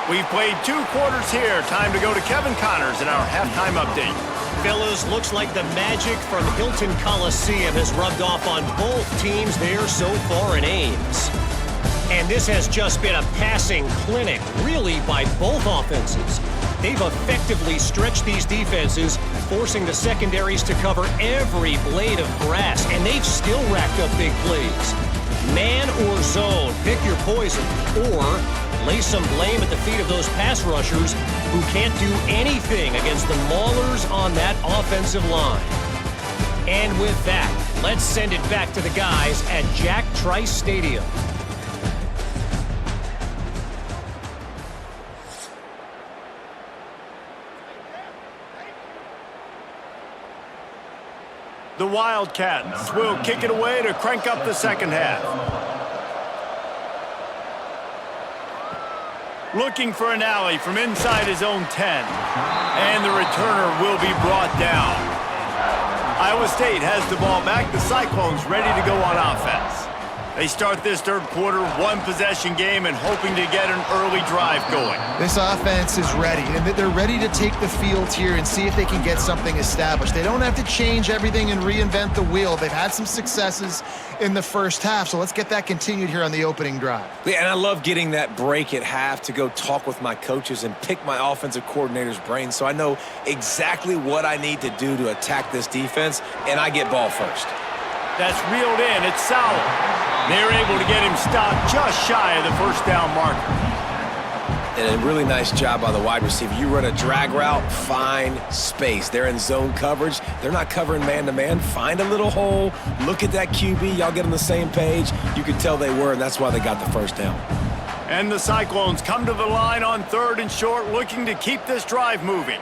[SPEAKER 1] We've played 2 quarters here. Time to go to Kevin Connors in our halftime update.
[SPEAKER 6] Fellas, looks like the magic from Hilton Coliseum has rubbed off on both teams there so far in Ames. And this has just been a passing clinic, really, by both offenses. They've effectively stretched these defenses, forcing the secondaries to cover every blade of grass, and they've still racked up big plays. Man or zone, pick your poison, or lay some blame at the feet of those pass rushers who can't do anything against the maulers on that offensive line. And with that, let's send it back to the guys at Jack Trice Stadium.
[SPEAKER 1] The Wildcats will kick it away to crank up the second half. Looking for an alley from inside his own 10. And the returner will be brought down. Iowa State has the ball back. The Cyclones ready to go on offense. They start this third quarter, 1-possession game, and hoping to get an early drive going.
[SPEAKER 2] This offense is ready, and they're ready to take the field here and see if they can get something established. They don't have to change everything and reinvent the wheel. They've had some successes in the first half, so let's get that continued here on the opening drive.
[SPEAKER 3] Yeah, and I love getting that break at half to go talk with my coaches and pick my offensive coordinator's brain so I know exactly what I need to do to attack this defense, and I get ball first.
[SPEAKER 1] That's reeled in. It's Sowell. They're able to get him stopped just shy of the first down marker.
[SPEAKER 3] And a really nice job by the wide receiver. You run a drag route, find space. They're in zone coverage. They're not covering man-to-man. Find a little hole. Look at that QB. Y'all get on the same page. You could tell they were, and that's why they got the first down.
[SPEAKER 1] And the Cyclones come to the line on 3rd and short, looking to keep this drive moving.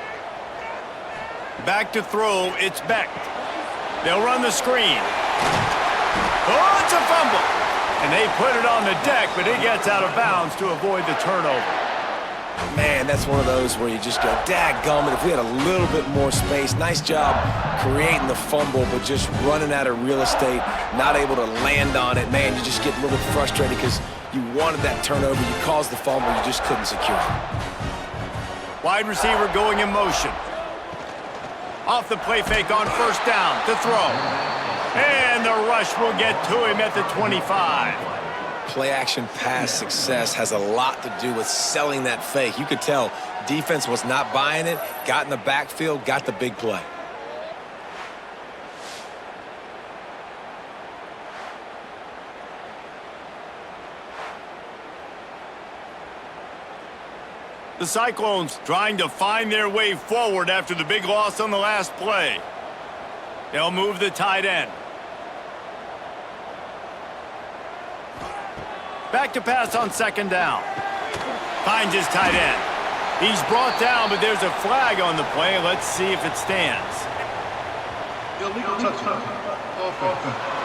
[SPEAKER 1] Back to throw, it's Beck. They'll run the screen. Oh, it's a fumble. And they put it on the deck, but it gets out of bounds to avoid the turnover.
[SPEAKER 3] Man, that's one of those where you just go, dadgummit, if we had a little bit more space. Nice job creating the fumble, but just running out of real estate, not able to land on it. Man, you just get a little bit frustrated because you wanted that turnover. You caused the fumble. You just couldn't secure it.
[SPEAKER 1] Wide receiver going in motion. Off the play fake on first down to throw. And the rush will get to him at the 25.
[SPEAKER 3] Play-action pass success has a lot to do with selling that fake. You could tell defense was not buying it, got in the backfield, got the big play.
[SPEAKER 1] The Cyclones trying to find their way forward after the big loss on the last play. They'll move the tight end. Back to pass on second down. Finds his tight end. He's brought down, but there's a flag on the play. Let's see if it stands.
[SPEAKER 4] Illegal touchdown. Offense.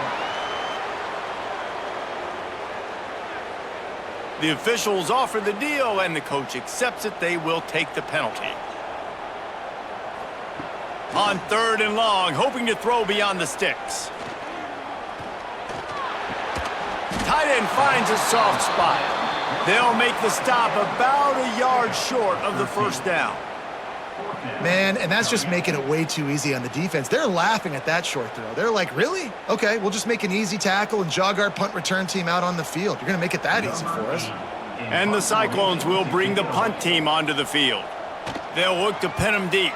[SPEAKER 1] The officials offer the deal, and the coach accepts it. They will take the penalty. On third and long, hoping to throw beyond the sticks. Tight end finds a soft spot. They'll make the stop about a yard short of the first down.
[SPEAKER 2] Man, and that's just making it way too easy on the defense. They're laughing at that short throw. They're like, really? Okay, we'll just make an easy tackle and jog our punt return team out on the field. You're going to make it that easy for us.
[SPEAKER 1] And the Cyclones will bring the punt team onto the field. They'll look to pin them deep.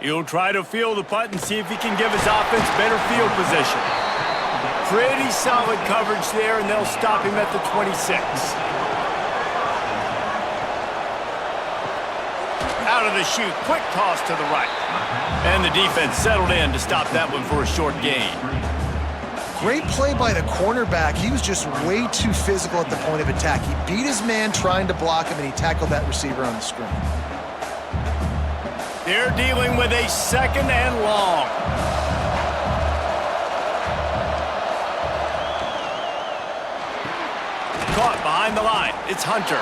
[SPEAKER 1] He'll try to field the punt and see if he can give his offense better field position. Pretty solid coverage there, and they'll stop him at the 26. Out of the chute, quick toss to the right. And the defense settled in to stop that one for a short gain.
[SPEAKER 2] Great play by the cornerback. He was just way too physical at the point of attack. He beat his man trying to block him, and he tackled that receiver on the screen.
[SPEAKER 1] They're dealing with a second and long. Caught behind the line. It's Hunter.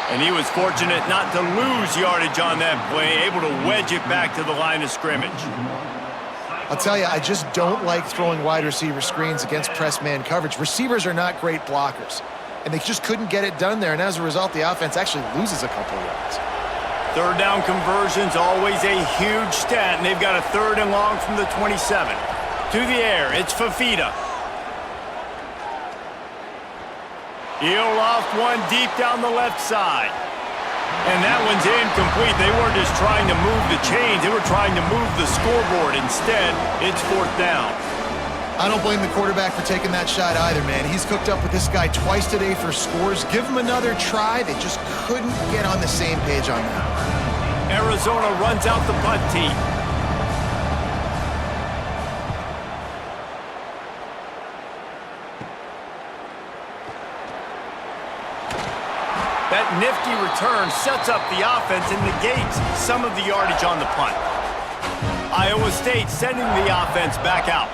[SPEAKER 1] And he was fortunate not to lose yardage on that play, able to wedge it back to the line of scrimmage.
[SPEAKER 2] I'll tell you, I just don't like throwing wide receiver screens against press man coverage. Receivers are not great blockers, and they just couldn't get it done there, and as a result, the offense actually loses a couple of yards.
[SPEAKER 1] Third down conversion's always a huge stat, and they've got a third and long from the 27. To the air, it's Fafita. He'll loft one deep down the left side. And that one's incomplete. They weren't just trying to move the chains. They were trying to move the scoreboard. Instead, it's fourth down.
[SPEAKER 2] I don't blame the quarterback for taking that shot either, man. He's cooked up with this guy twice today for scores. Give him another try. They just couldn't get on the same page on that.
[SPEAKER 1] Arizona runs out the punt team. That nifty return sets up the offense and negates some of the yardage on the punt. Iowa State sending the offense back out.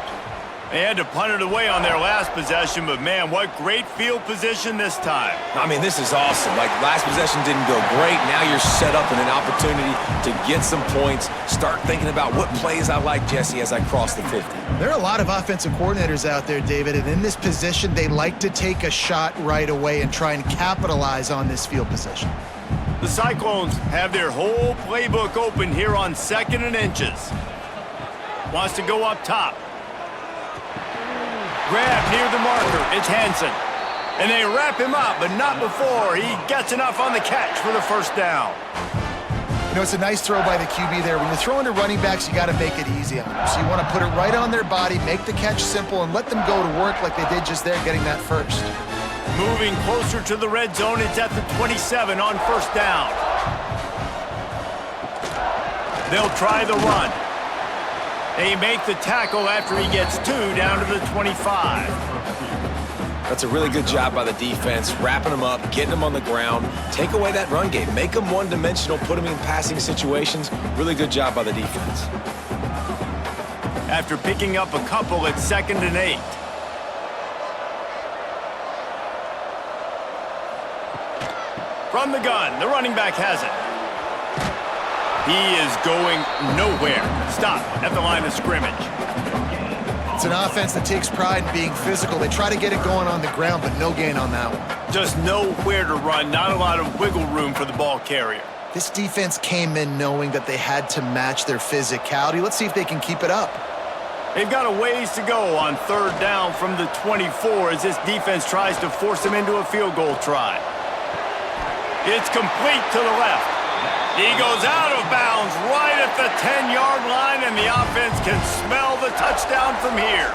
[SPEAKER 1] They had to punt it away on their last possession, but man, what great field position this time.
[SPEAKER 3] I mean, this is awesome. Like, last possession didn't go great. Now you're set up in an opportunity to get some points. Start thinking about what plays I like, Jesse, as I cross the 50.
[SPEAKER 2] There are a lot of offensive coordinators out there, David, and in this position, they like to take a shot right away and try and capitalize on this field position.
[SPEAKER 1] The Cyclones have their whole playbook open here on 2nd and inches. Wants to go up top. Grab near the marker. It's Hansen. And they wrap him up, but not before he gets enough on the catch for the first down.
[SPEAKER 2] You know, it's a nice throw by the QB there. When you're throwing to running backs, you got to make it easy on them. So you want to put it right on their body, make the catch simple, and let them go to work like they did just there, getting that first.
[SPEAKER 1] Moving closer to the red zone, it's at the 27 on first down. They'll try the run. They make the tackle after he gets 2 down to the 25.
[SPEAKER 3] That's a really good job by the defense, wrapping them up, getting them on the ground, take away that run game, make them one-dimensional, put them in passing situations. Really good job by the defense.
[SPEAKER 1] after picking up a couple at 2nd and 8. From the gun, the running back has it. He is going nowhere. Stop at the line of scrimmage.
[SPEAKER 2] It's an offense that takes pride in being physical. They try to get it going on the ground, but no gain on that one.
[SPEAKER 1] Just nowhere to run, not a lot of wiggle room for the ball carrier.
[SPEAKER 2] This defense came in knowing that they had to match their physicality. Let's see if they can keep it up.
[SPEAKER 1] They've got a ways to go on 3rd down from the 24 as this defense tries to force them into a field goal try. It's complete to the left. He goes out of bounds right at the 10-yard line, and the offense can smell the touchdown from here.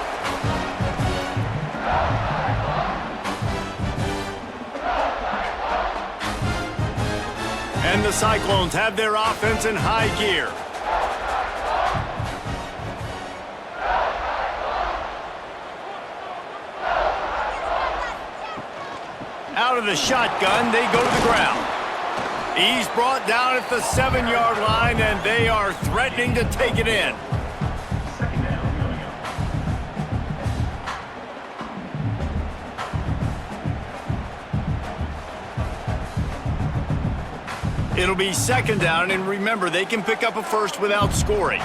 [SPEAKER 1] And the Cyclones have their offense in high gear. Out of the shotgun, they go to the ground. He's brought down at the 7-yard line, and they are threatening to take it in. It'll be 2nd down, and remember, they can pick up a first without scoring.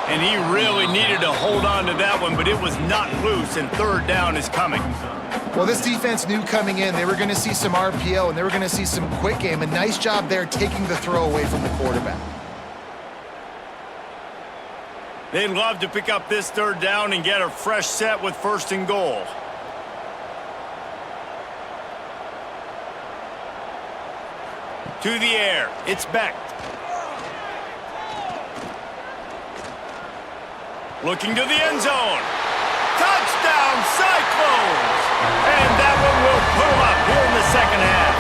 [SPEAKER 1] And he really needed to hold on to that one, but it was not loose, and 3rd down is coming.
[SPEAKER 2] Well, this defense knew coming in they were going to see some RPO, and they were going to see some quick game. A nice job there taking the throw away from the quarterback.
[SPEAKER 1] They'd love to pick up this 3rd down and get a fresh set with 1st and goal. To the air, it's Beck. Looking to the end zone. Touchdown, Cyclones! And that one will put them up here in the 2nd half.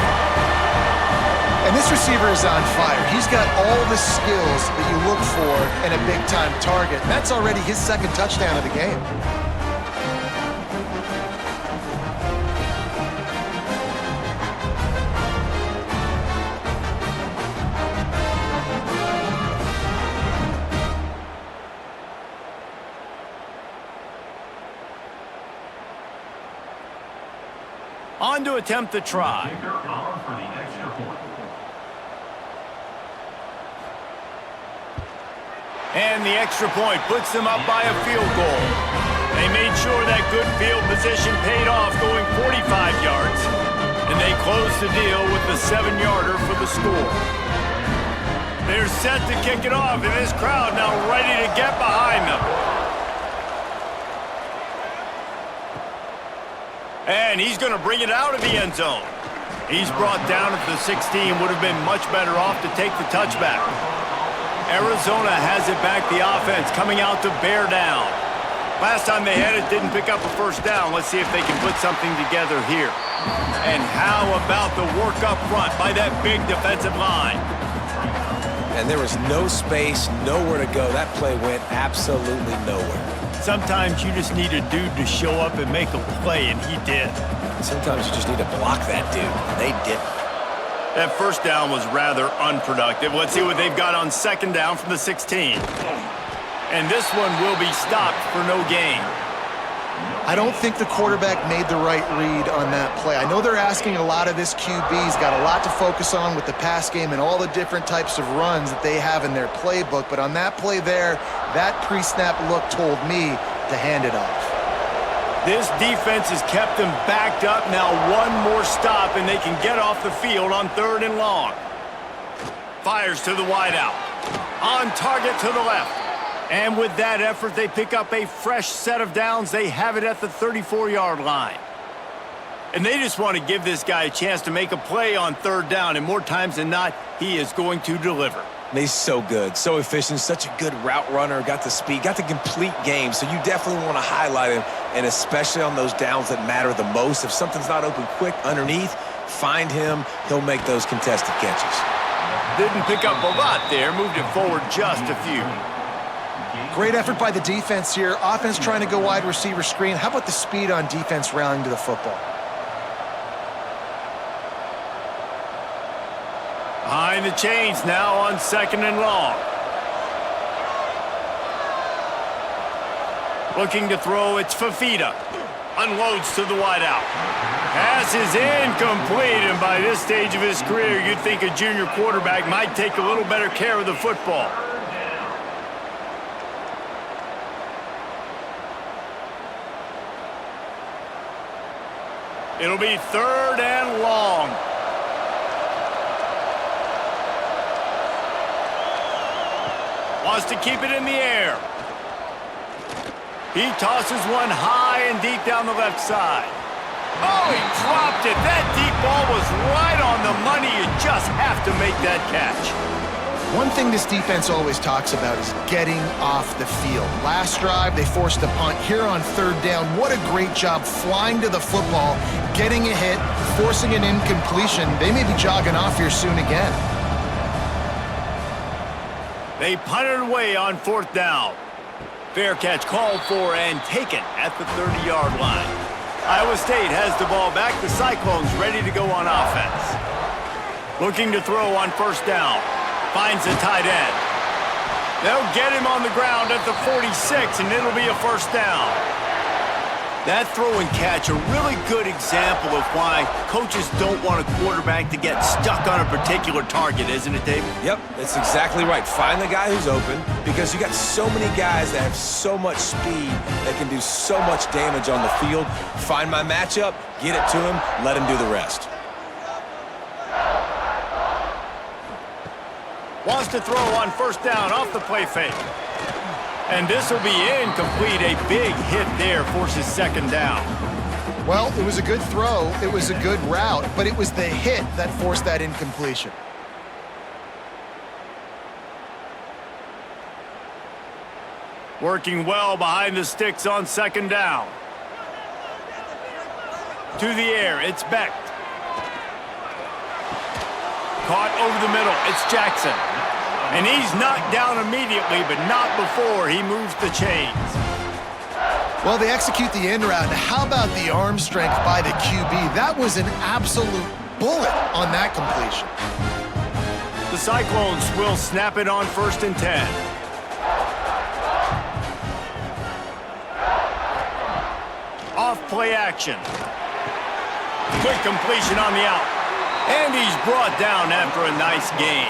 [SPEAKER 2] And this receiver is on fire. He's got all the skills that you look for in a big-time target. That's already his 2nd touchdown of the game.
[SPEAKER 1] On to attempt the try. And the extra point puts them up by a field goal. They made sure that good field position paid off, going 45 yards. And they closed the deal with the 7-yarder for the score. They're set to kick it off, and this crowd now ready to get behind them. And he's going to bring it out of the end zone. He's brought down at the 16, would have been much better off to take the touchback. Arizona has it back, the offense coming out to bear down. Last time they had it, didn't pick up a 1st down. Let's see if they can put something together here. And how about the work up front by that big defensive line?
[SPEAKER 3] And there was no space, nowhere to go. That play went absolutely nowhere.
[SPEAKER 1] Sometimes you just need a dude to show up and make a play, and he did.
[SPEAKER 3] Sometimes you just need to block that dude, and they didn't.
[SPEAKER 1] That 1st down was rather unproductive. Let's see what they've got on 2nd down from the 16. And this one will be stopped for no gain.
[SPEAKER 2] I don't think the quarterback made the right read on that play. I know they're asking a lot of this QB. He's got a lot to focus on with the pass game and all the different types of runs that they have in their playbook. But on that play there, that pre-snap look told me to hand it off.
[SPEAKER 1] This defense has kept them backed up. Now one more stop, and they can get off the field on 3rd and long. Fires to the wideout. On target to the left. And with that effort, they pick up a fresh set of downs. They have it at the 34-yard line. And they just want to give this guy a chance to make a play on 3rd down, and more times than not, he is going to deliver.
[SPEAKER 3] And he's so good, so efficient, such a good route runner, got the speed, got the complete game, so you definitely want to highlight him, and especially on those downs that matter the most. If something's not open quick underneath, find him. He'll make those contested catches.
[SPEAKER 1] Didn't pick up a lot there, moved it forward just a few.
[SPEAKER 2] Great effort by the defense here. Offense trying to go wide receiver screen. How about the speed on defense rallying to the football?
[SPEAKER 1] Behind behind the chains now on 2nd and long. Looking to throw, it's Fafita. Unloads to the wideout. Pass is incomplete, and by this stage of his career, you'd think a junior quarterback might take a little better care of the football. It'll be 3rd and long. Wants to keep it in the air. He tosses one high and deep down the left side. Oh, he dropped it. That deep ball was right on the money. You just have to make that catch.
[SPEAKER 2] One thing this defense always talks about is getting off the field. Last drive, they forced a punt. Here on 3rd down, what a great job flying to the football, getting a hit, forcing an incompletion. They may be jogging off here soon again.
[SPEAKER 1] They punted away on 4th down. Fair catch called for and taken at the 30-yard line. Iowa State has the ball back. The Cyclones ready to go on offense. Looking to throw on 1st down. Finds a tight end. They'll get him on the ground at the 46, and it'll be a 1st down. That throw and catch, a really good example of why coaches don't want a quarterback to get stuck on a particular target, isn't it, David?
[SPEAKER 5] Yep, that's exactly right. Find the guy who's open, because you got so many guys that have so much speed that can do so much damage on the field. Find my matchup, get it to him, let him do the rest.
[SPEAKER 1] Wants to throw on 1st down off the play fake. And this will be incomplete. A big hit there forces 2nd down.
[SPEAKER 2] Well, it was a good throw. It was a good route, but it was the hit that forced that incompletion.
[SPEAKER 1] Working well behind the sticks on 2nd down. To the air, it's Becht. Caught over the middle, it's Jackson. And he's knocked down immediately, but not before he moves the chains.
[SPEAKER 2] Well, they execute the end route. How about the arm strength by the QB? That was an absolute bullet on that completion.
[SPEAKER 1] The Cyclones will snap it on 1st and 10. Off play action. Quick completion on the out. And he's brought down after a nice gain.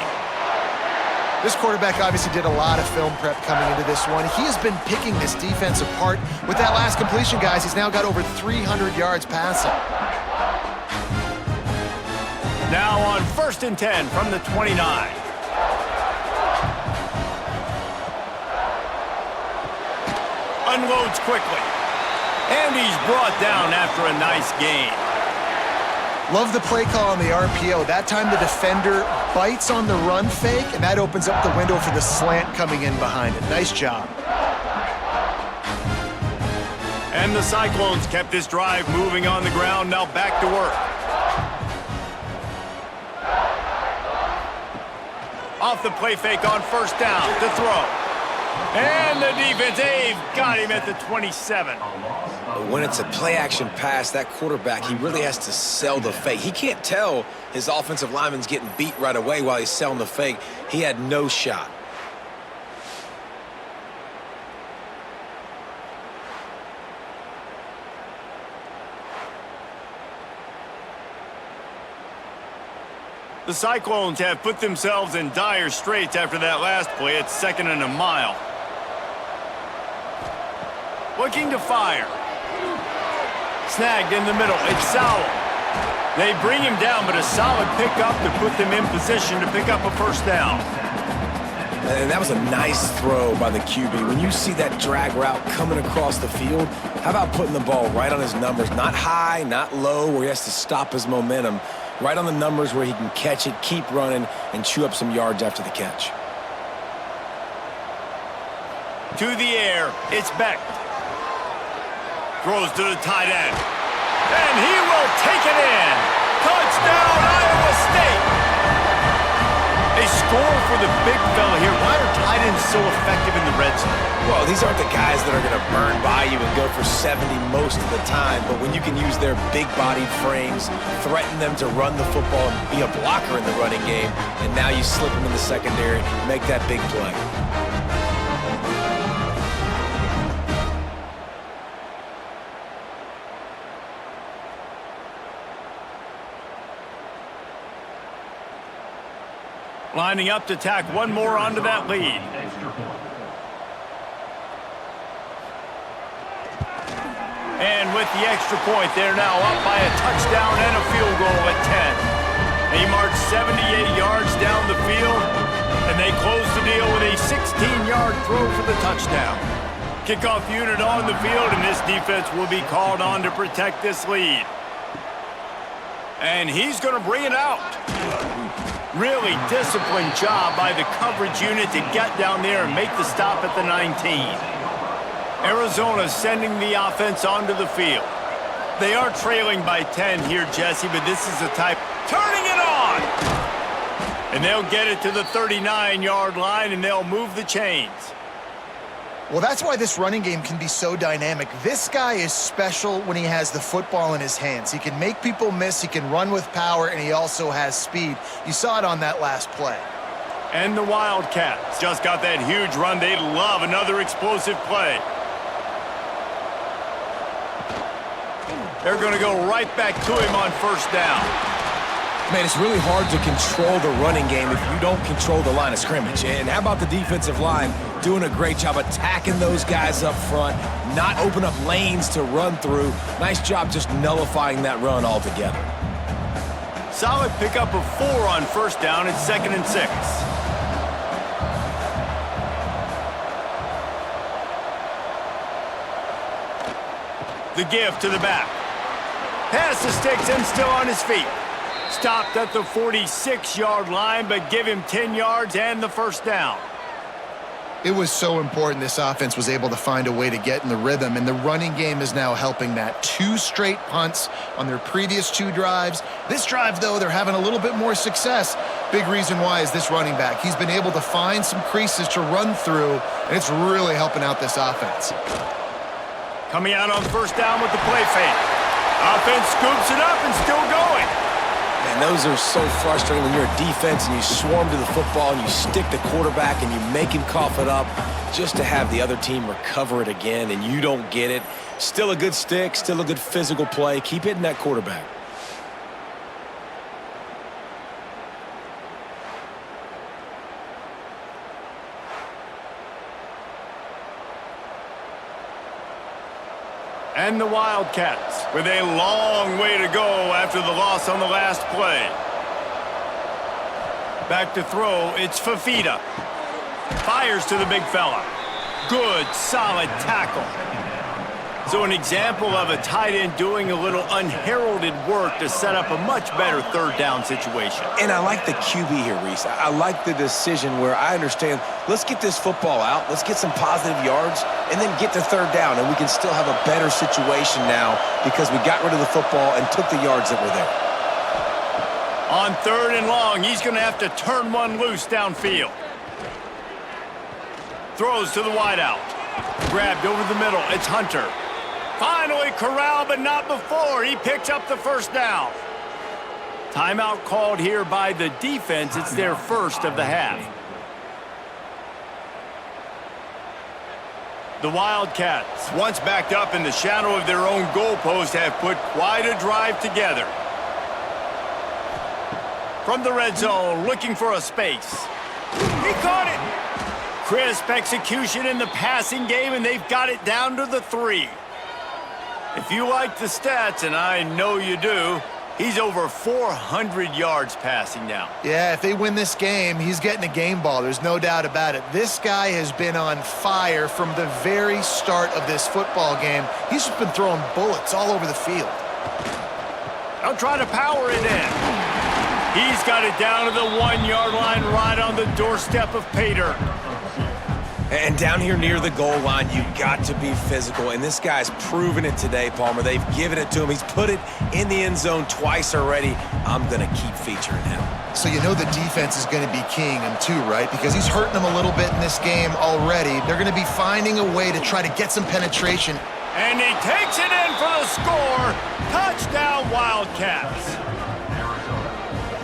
[SPEAKER 2] This quarterback obviously did a lot of film prep coming into this one. He has been picking this defense apart. With that last completion, guys, he's now got over 300 yards passing.
[SPEAKER 1] Now on 1st and 10 from the 29. Unloads quickly. And he's brought down after a nice gain.
[SPEAKER 2] Love the play call on the RPO. That time the defender bites on the run fake, and that opens up the window for the slant coming in behind it. Nice job.
[SPEAKER 1] And the Cyclones kept this drive moving on the ground. Now back to work. Off the play fake on 1st down to throw. And the defense, they've got him at the 27.
[SPEAKER 3] When it's a play-action pass, that quarterback, he really has to sell the fake. He can't tell his offensive lineman's getting beat right away while he's selling the fake. He had no shot.
[SPEAKER 1] The Cyclones have put themselves in dire straits after that last play. It's 2nd and a mile. Looking to fire. Snagged in the middle. It's Sowell. They bring him down, but a solid pickup to put them in position to pick up a 1st down.
[SPEAKER 3] And that was a nice throw by the QB. When you see that drag route coming across the field, how about putting the ball right on his numbers? Not high, not low, where he has to stop his momentum. Right on the numbers where he can catch it, keep running, and chew up some yards after the catch.
[SPEAKER 1] To the air, it's Becht. Throws to the tight end. And he will take it in. Touchdown, Iowa State. They score for the big fella here. Why are tight ends so effective in the red zone?
[SPEAKER 3] Well, these aren't the guys that are going to burn by you and go for 70 most of the time, but when you can use their big-bodied frames, threaten them to run the football and be a blocker in the running game, and now you slip them in the secondary, make that big play.
[SPEAKER 1] Lining up to tack one more onto that lead. And with the extra point, they're now up by a touchdown and a field goal at 10. They march 78 yards down the field, and they close the deal with a 16-yard throw for the touchdown. Kickoff unit on the field, and this defense will be called on to protect this lead. And he's going to bring it out. Really disciplined job by the coverage unit to get down there and make the stop at the 19. Arizona sending the offense onto the field. They are trailing by 10 here, Jesse, but this is the type. Turning it on! And they'll get it to the 39-yard line, and they'll move the chains.
[SPEAKER 2] Well, that's why this running game can be so dynamic. This guy is special when he has the football in his hands. He can make people miss, he can run with power, and he also has speed. You saw it on that last play.
[SPEAKER 1] And the Wildcats just got that huge run. They love another explosive play. They're going to go right back to him on first down.
[SPEAKER 5] Man, it's really hard to control the running game if you don't control the line of scrimmage. And how about the defensive line doing a great job attacking those guys up front, not open up lanes to run through. Nice job just nullifying that run altogether.
[SPEAKER 1] Solid pickup of 4 on first down. It's 2nd and 6. The give to the back. Pass to Sticks and still on his feet. Stopped at the 46-yard line, but give him 10 yards and the first down.
[SPEAKER 2] It was so important this offense was able to find a way to get in the rhythm, and the running game is now helping that. 2 straight punts on their previous 2 drives. This drive, though, they're having a little bit more success. Big reason why is this running back. He's been able to find some creases to run through, and it's really helping out this offense.
[SPEAKER 1] Coming out on first down with the play fake. Offense scoops it up and still going.
[SPEAKER 3] And those are so frustrating when you're a defense and you swarm to the football and you stick the quarterback and you make him cough it up just to have the other team recover it again and you don't get it. Still a good stick, still a good physical play. Keep hitting that quarterback.
[SPEAKER 1] And the Wildcats with a long way to go after the loss on the last play. Back to throw, it's Fafita. Fires to the big fella. Good, solid tackle. So an example of a tight end doing a little unheralded work to set up a much better third down situation.
[SPEAKER 3] And I like the QB here, Reese. I like the decision where I understand, let's get this football out, let's get some positive yards, and then get to third down, and we can still have a better situation now because we got rid of the football and took the yards that were there.
[SPEAKER 1] On 3rd and long, he's going to have to turn one loose downfield. Throws to the wideout. Grabbed over the middle. It's Hunter. Finally corralled, but not before. He picks up the first down. Timeout called here by the defense. It's their first of the half. The Wildcats, once backed up in the shadow of their own goalpost, have put quite a drive together. From the red zone, looking for a space. He caught it! Crisp execution in the passing game, and they've got it down to the 3. If you like the stats, and I know you do, he's over 400 yards passing now.
[SPEAKER 2] Yeah, if they win this game, he's getting a game ball. There's no doubt about it. This guy has been on fire from the very start of this football game. He's just been throwing bullets all over the field.
[SPEAKER 1] They'll try to power it in. He's got it down to the 1-yard line right on the doorstep of Pater.
[SPEAKER 3] And down here near the goal line, you got to be physical. And this guy's proven it today, Palmer. They've given it to him. He's put it in the end zone twice already. I'm going to keep featuring him.
[SPEAKER 2] So you know the defense is going to be keying him too, right? Because he's hurting them a little bit in this game already. They're going to be finding a way to try to get some penetration.
[SPEAKER 1] And he takes it in for the score. Touchdown, Wildcats.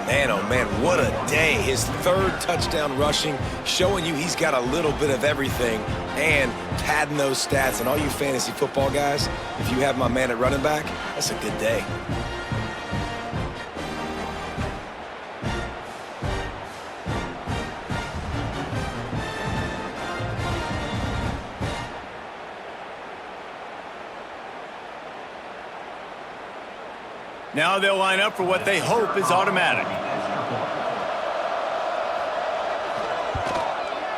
[SPEAKER 3] Man, oh man, what a day. His third touchdown rushing, showing you he's got a little bit of everything and padding those stats. And all you fantasy football guys, if you have my man at running back, that's a good day.
[SPEAKER 1] Now they'll line up for what they hope is automatic.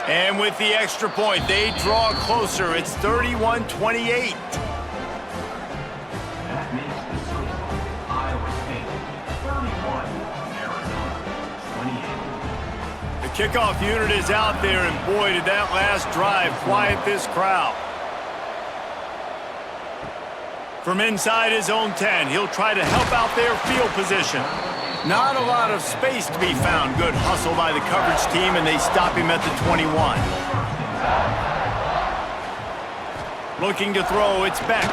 [SPEAKER 1] And with the extra point, they draw closer. It's 31-28.
[SPEAKER 7] That makes the score Iowa State 31, Arizona 28.
[SPEAKER 1] The kickoff unit is out there, and boy, did that last drive quiet this crowd. From inside his own 10, he'll try to help out their field position. Not a lot of space to be found. Good hustle by the coverage team, and they stop him at the 21. Looking to throw, it's Beck.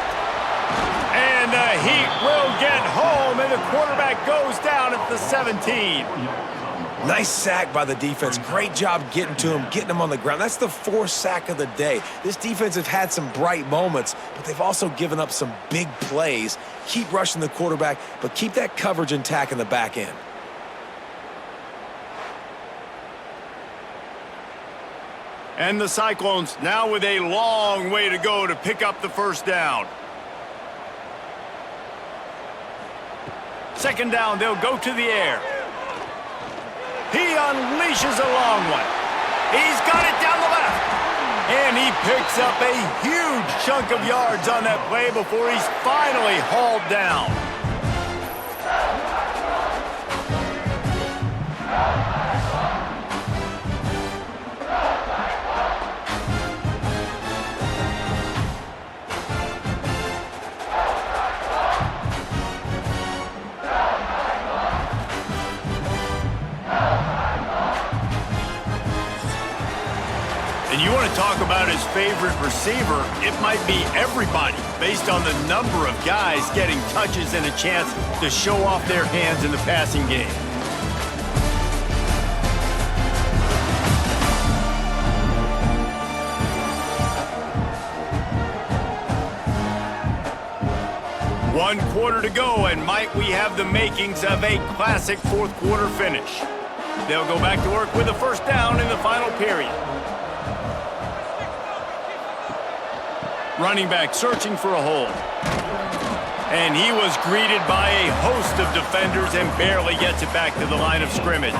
[SPEAKER 1] And the Heat will get home, and the quarterback goes down at the 17.
[SPEAKER 3] Nice sack by the defense. Great job getting to him, getting him on the ground. That's the fourth sack of the day. This defense has had some bright moments, but they've also given up some big plays. Keep rushing the quarterback, but keep that coverage intact in the back end.
[SPEAKER 1] And the Cyclones now with a long way to go to pick up the first down. Second down, they'll go to the air. He unleashes a long one. He's got it down the left. And he picks up a huge chunk of yards on that play before he's finally hauled down. And you want to talk about his favorite receiver, it might be everybody based on the number of guys getting touches and a chance to show off their hands in the passing game. One quarter to go, and might we have the makings of a classic fourth quarter finish. They'll go back to work with a first down in the final period. Running back searching for a hole. And he was greeted by a host of defenders and barely gets it back to the line of scrimmage.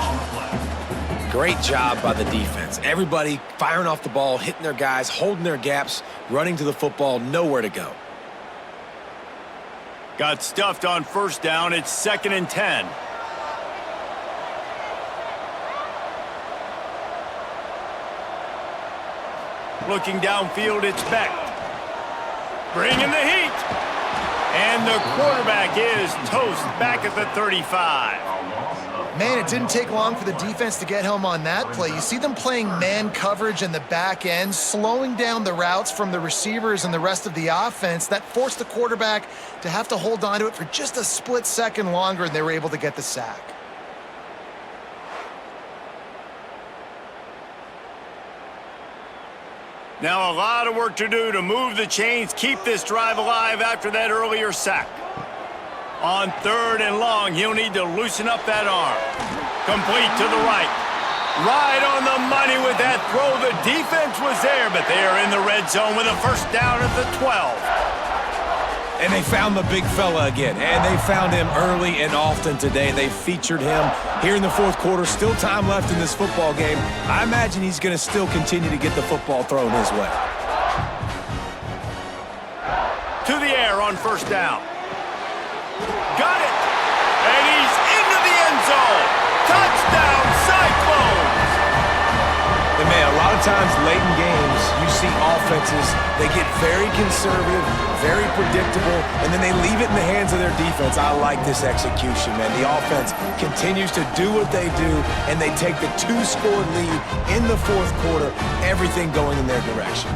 [SPEAKER 3] Great job by the defense. Everybody firing off the ball, hitting their guys, holding their gaps, running to the football, nowhere to go.
[SPEAKER 1] Got stuffed on first down. It's 2nd and 10. Looking downfield, it's Beck. Bringing the heat. And the quarterback is toast back at the 35.
[SPEAKER 2] Man, it didn't take long for the defense to get home on that play. You see them playing man coverage in the back end, slowing down the routes from the receivers and the rest of the offense. That forced the quarterback to have to hold on to it for just a split second longer, and they were able to get the sack.
[SPEAKER 1] Now a lot of work to do to move the chains, keep this drive alive after that earlier sack. On 3rd and long, he'll need to loosen up that arm. Complete to the right. Right on the money with that throw. The defense was there, but they are in the red zone with a first down at the 12.
[SPEAKER 3] And they found the big fella again, and they found him early and often today. They featured him here in the fourth quarter. Still time left in this football game. I imagine he's going to still continue to get the football thrown his way.
[SPEAKER 1] To the air on first down. Got it. And he's into the end zone. Touchdown, Cyclones.
[SPEAKER 3] And man, a lot of
[SPEAKER 5] sometimes late in games, you see offenses, they get very conservative, very predictable, and then they leave it in the hands of their defense. I like this execution, man. The offense continues to do what they do, and they take the 2-score lead in the fourth quarter, everything going in their direction.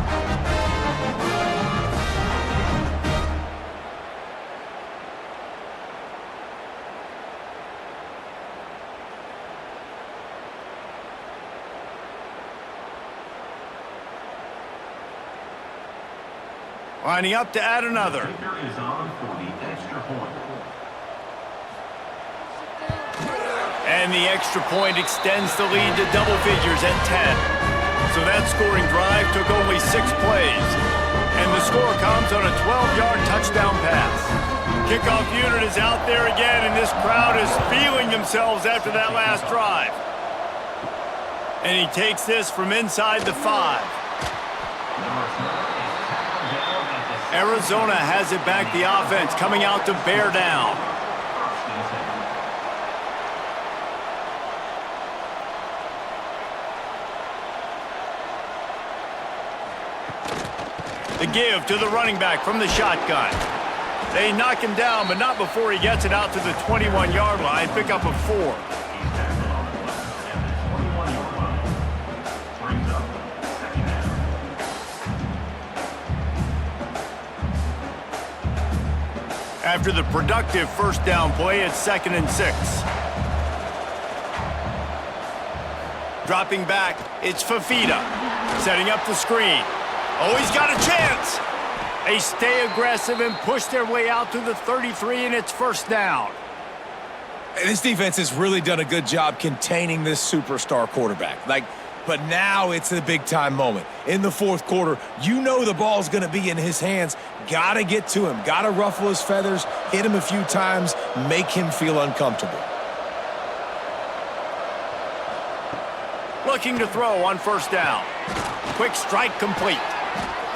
[SPEAKER 1] Lining up to add another.
[SPEAKER 7] Kicker is on for the extra point.
[SPEAKER 1] And the extra point extends the lead to double figures at 10. So that scoring drive took only 6 plays. And the score comes on a 12-yard touchdown pass. Kickoff unit is out there again, and this crowd is feeling themselves after that last drive. And he takes this from inside the 5. Arizona has it back, the offense coming out to bear down. The give to the running back from the shotgun. They knock him down, but not before he gets it out to the 21-yard line. Pick up a 4. After the productive first down play, it's 2nd and 6. Dropping back, it's Fafita. Setting up the screen. Oh, he's got a chance. They stay aggressive and push their way out to the 33, and it's 1st down.
[SPEAKER 5] And this defense has really done a good job containing this superstar quarterback. But now it's a big-time moment. In the fourth quarter, you know the ball's going to be in his hands. Got to get to him. Got to ruffle his feathers, hit him a few times, make him feel uncomfortable.
[SPEAKER 1] Looking to throw on 1st down. Quick strike complete.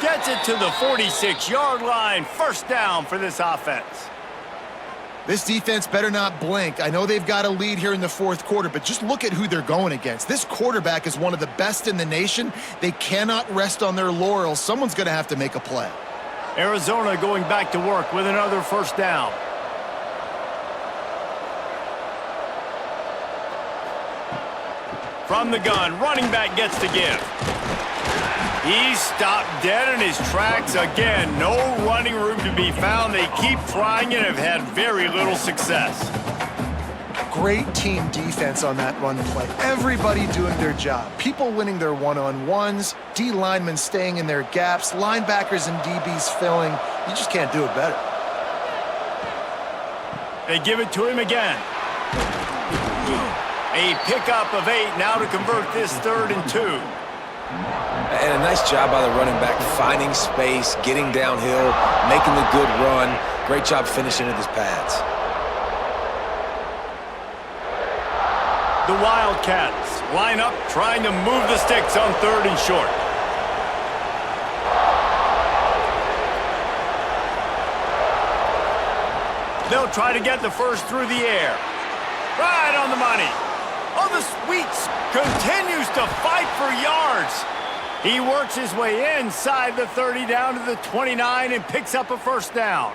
[SPEAKER 1] Gets it to the 46-yard line. 1st down for this offense.
[SPEAKER 2] This defense better not blink. I know they've got a lead here in the fourth quarter, but just look at who they're going against. This quarterback is one of the best in the nation. They cannot rest on their laurels. Someone's going to have to make a play.
[SPEAKER 1] Arizona going back to work with another 1st down. From the gun, running back gets to give. He's stopped dead in his tracks again. No running room to be found. They keep trying and have had very little success.
[SPEAKER 2] Great team defense on that run play. Everybody doing their job. People winning their one-on-ones, D linemen staying in their gaps, linebackers and DBs filling. You just can't do it better.
[SPEAKER 1] They give it to him again. A pickup of 8 now to convert this 3rd and 2.
[SPEAKER 3] And a nice job by the running back, finding space, getting downhill, making the good run. Great job finishing with his pads.
[SPEAKER 1] The Wildcats line up, trying to move the sticks on 3rd and short. They'll try to get the first through the air. Right on the money. Oh, the Sweets continues to fight for yards. He works his way inside the 30 down to the 29 and picks up a 1st down.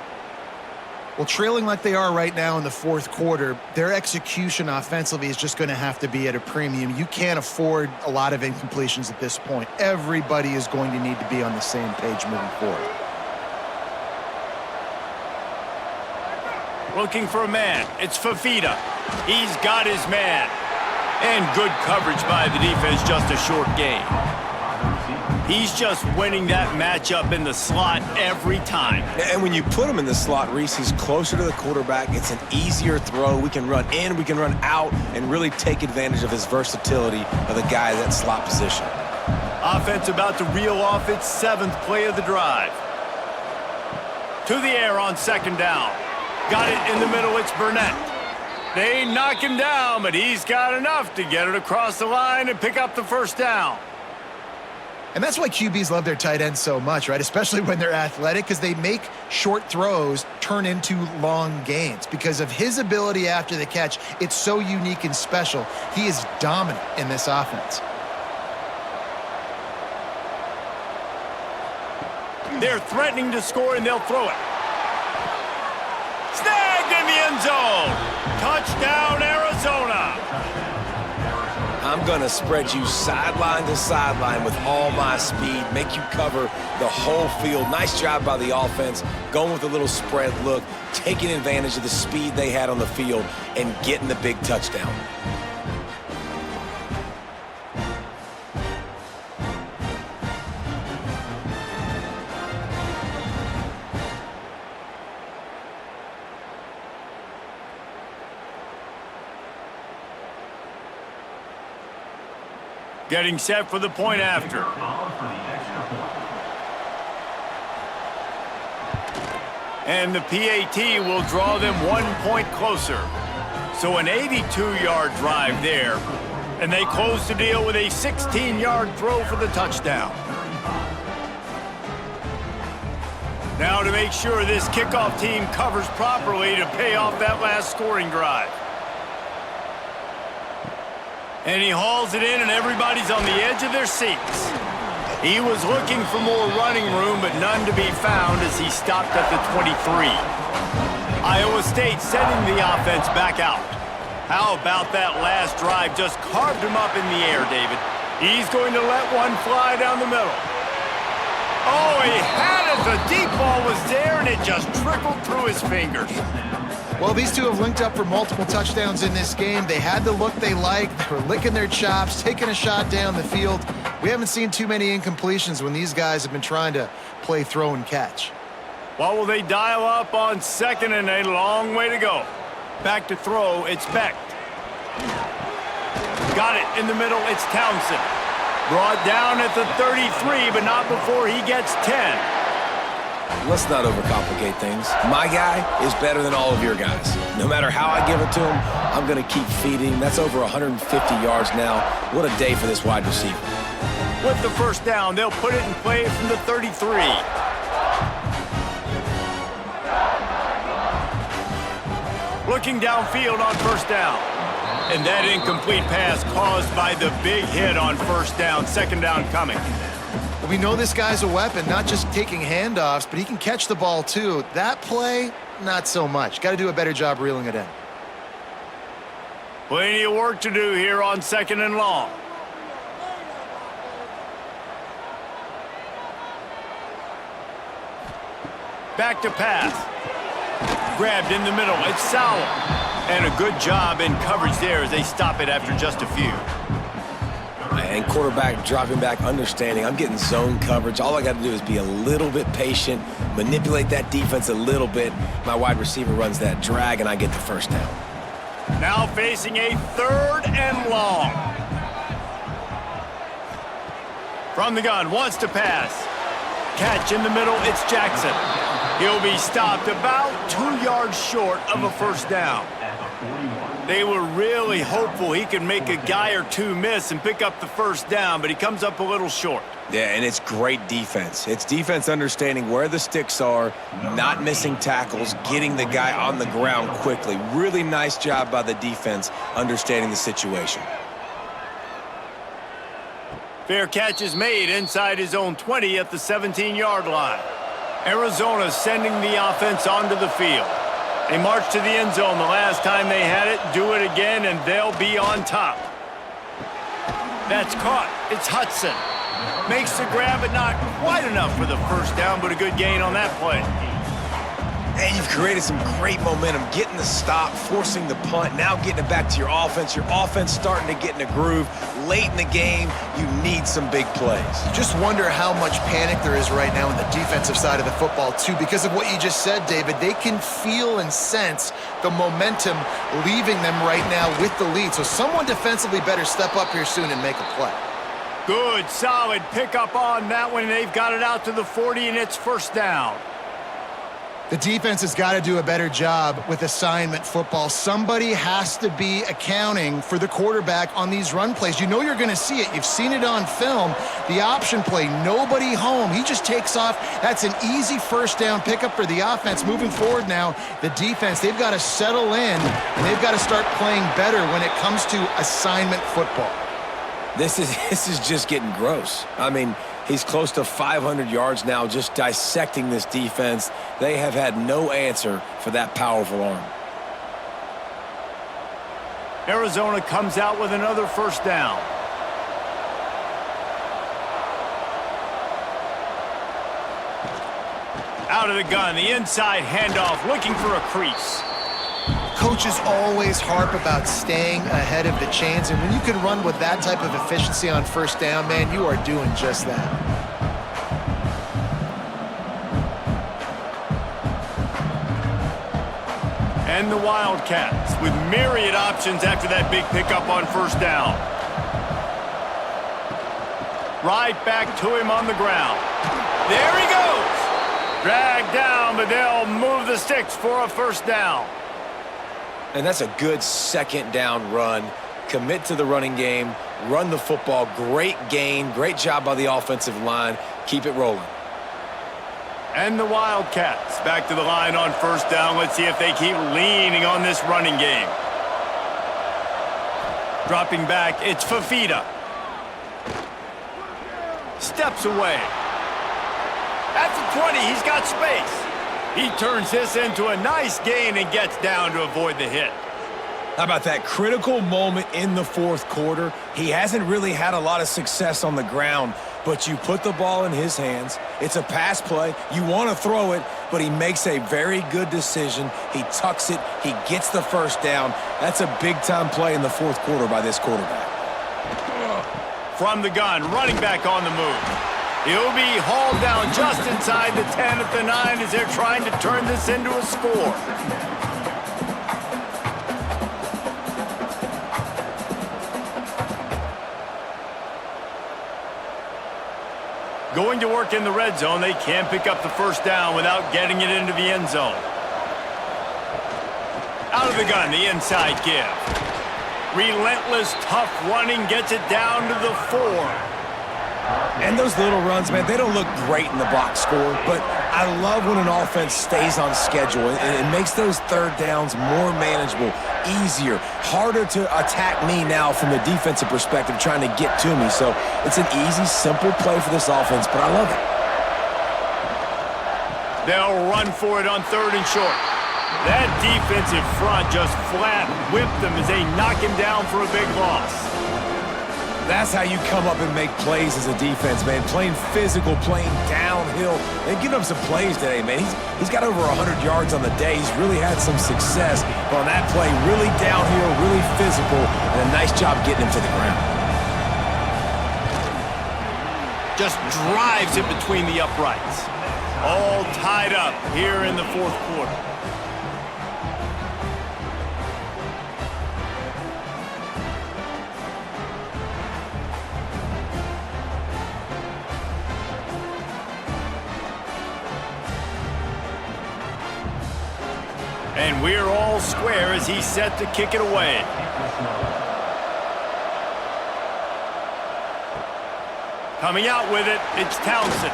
[SPEAKER 2] Well, trailing like they are right now in the fourth quarter, their execution offensively is just going to have to be at a premium. You can't afford a lot of incompletions at this point. Everybody is going to need to be on the same page moving forward.
[SPEAKER 1] Looking for a man. It's Fafita. He's got his man. And good coverage by the defense, just a short gain. He's just winning that matchup in the slot every time.
[SPEAKER 3] And when you put him in the slot, Reese, he's closer to the quarterback. It's an easier throw. We can run in, we can run out, and really take advantage of his versatility of the guy at that slot position.
[SPEAKER 1] Offense about to reel off its 7th play of the drive. To the air on 2nd down. Got it in the middle, it's Burnett. They knock him down, but he's got enough to get it across the line and pick up the 1st down.
[SPEAKER 2] And that's why QBs love their tight ends so much, right? Especially when they're athletic, because they make short throws turn into long gains. Because of his ability after the catch, it's so unique and special. He is dominant in this offense.
[SPEAKER 1] They're threatening to score, and they'll throw it. Snagged in the end zone. Touchdown, Arizona.
[SPEAKER 3] I'm going to spread you sideline to sideline with all my speed, make you cover the whole field. Nice job by the offense, going with a little spread look, taking advantage of the speed they had on the field, and getting the big touchdown.
[SPEAKER 1] Getting set for the point after. And the PAT will draw them 1 point closer. So an 82-yard drive there. And they close the deal with a 16-yard throw for the touchdown. Now to make sure this kickoff team covers properly to pay off that last scoring drive. And he hauls it in, and everybody's on the edge of their seats. He was looking for more running room, but none to be found as he stopped at the 23. Iowa State sending the offense back out. How about that last drive? Just carved him up in the air, David. He's going to let one fly down the middle. Oh, he had it. The deep ball was there, and it just trickled through his fingers.
[SPEAKER 2] Well, these two have linked up for multiple touchdowns in this game. They had the look they liked. They were licking their chops, taking a shot down the field. We haven't seen too many incompletions when these guys have been trying to play throw and catch.
[SPEAKER 1] What will they dial up on second and a long way to go? Back to throw, it's Beck. Got it in the middle, it's Townsend. Brought down at the 33, but not before he gets 10.
[SPEAKER 3] Let's not overcomplicate things. My guy is better than all of your guys. No matter how I give it to him, I'm going to keep feeding. That's over 150 yards now. What a day for this wide receiver.
[SPEAKER 1] With the first down, they'll put it in play from the 33. Looking downfield on first down. And that incomplete pass caused by the big hit on first down. Second down coming.
[SPEAKER 2] We know this guy's a weapon, not just taking handoffs, but he can catch the ball too. That play, not so much. Got to do a better job reeling it in.
[SPEAKER 1] Plenty of work to do here on second and long. Back to pass. Grabbed in the middle. It's Sowell. And a good job in coverage there as they stop it after just a few.
[SPEAKER 3] And quarterback dropping back, understanding I'm getting zone coverage. All I got to do is be a little bit patient, manipulate that defense a little bit. My wide receiver runs that drag, and I get the first down.
[SPEAKER 1] Now facing a third and long. From the gun, wants to pass. Catch in the middle, it's Jackson. He'll be stopped about 2 yards short of a first down. They were really hopeful he could make a guy or two miss and pick up the first down, but he comes up a little short.
[SPEAKER 3] Yeah, and it's great defense. It's defense understanding where the sticks are, not missing tackles, getting the guy on the ground quickly. Really nice job by the defense understanding the situation.
[SPEAKER 1] Fair catch is made inside his own 20 at the 17-yard line. Arizona sending the offense onto the field. They march to the end zone the last time they had it, do it again, and they'll be on top. That's caught. It's Hudson. Makes the grab, but not quite enough for the first down, but a good gain on that play.
[SPEAKER 3] And you've created some great momentum, getting the stop, forcing the punt, now getting it back to your offense. Your offense starting to get in a groove. Late in the game, you need some big plays.
[SPEAKER 2] Just wonder how much panic there is right now on the defensive side of the football, too, because of what you just said, David. They can feel and sense the momentum leaving them right now with the lead. So someone defensively better step up here soon and make a play.
[SPEAKER 1] Good, solid pickup on that one. They've got it out to the 40, and it's first down.
[SPEAKER 2] The defense has got to do a better job with assignment football. Somebody has to be accounting for the quarterback on these run plays. You know you're going to see it. You've seen it on film. The option play, nobody home. He just takes off. That's an easy first down pickup for the offense. Moving forward now, the defense, they've got to settle in, and they've got to start playing better when it comes to assignment football.
[SPEAKER 3] This is just getting gross. I mean, He's close to 500 yards now just dissecting this defense. They have had no answer for that powerful arm.
[SPEAKER 1] Arizona comes out with another first down. Out of the gun, the inside handoff, looking for a crease.
[SPEAKER 2] Coaches always harp about staying ahead of the chains, and when you can run with that type of efficiency on first down, man, you are doing just that.
[SPEAKER 1] And the Wildcats with myriad options after that big pickup on first down. Right back to him on the ground. There he goes. Dragged down, but they'll move the sticks for a first down.
[SPEAKER 3] And that's a good second down run. Commit to the running game, run the football. Great gain, great job by the offensive line. Keep it rolling.
[SPEAKER 1] And the Wildcats back to the line on first down. Let's see if they keep leaning on this running game. Dropping back, it's Fafita. Steps away. At the 20, he's got space. He turns this into a nice gain and gets down to avoid the hit.
[SPEAKER 3] How about that critical moment in the fourth quarter? He hasn't really had a lot of success on the ground, but you put the ball in his hands. It's a pass play. You want to throw it, but he makes a very good decision. He tucks it. He gets the first down. That's a big-time play in the fourth quarter by this quarterback.
[SPEAKER 1] From the gun, running back on the move. He'll be hauled down just inside the 10 at the 9 as they're trying to turn this into a score. Going to work in the red zone, they can't pick up the first down without getting it into the end zone. Out of the gun, the inside give. Relentless, tough running gets it down to the 4.
[SPEAKER 3] And those little runs, man, they don't look great in the box score, but I love when an offense stays on schedule. It makes those third downs more manageable, easier, harder to attack me now from the defensive perspective trying to get to me. So it's an easy, simple play for this offense, but I love it.
[SPEAKER 1] They'll run for it on third and short. That defensive front just flat whipped them as they knock him down for a big loss.
[SPEAKER 3] That's how you come up and make plays as a defense, man. Playing physical, playing downhill. They've given up some plays today, man. He's got over 100 yards on the day. He's really had some success. But on that play, really downhill, really physical, and a nice job getting him to the ground.
[SPEAKER 1] Just drives it between the uprights. All tied up here in the fourth quarter. And we're all square as he's set to kick it away. Coming out with it, it's Townsend.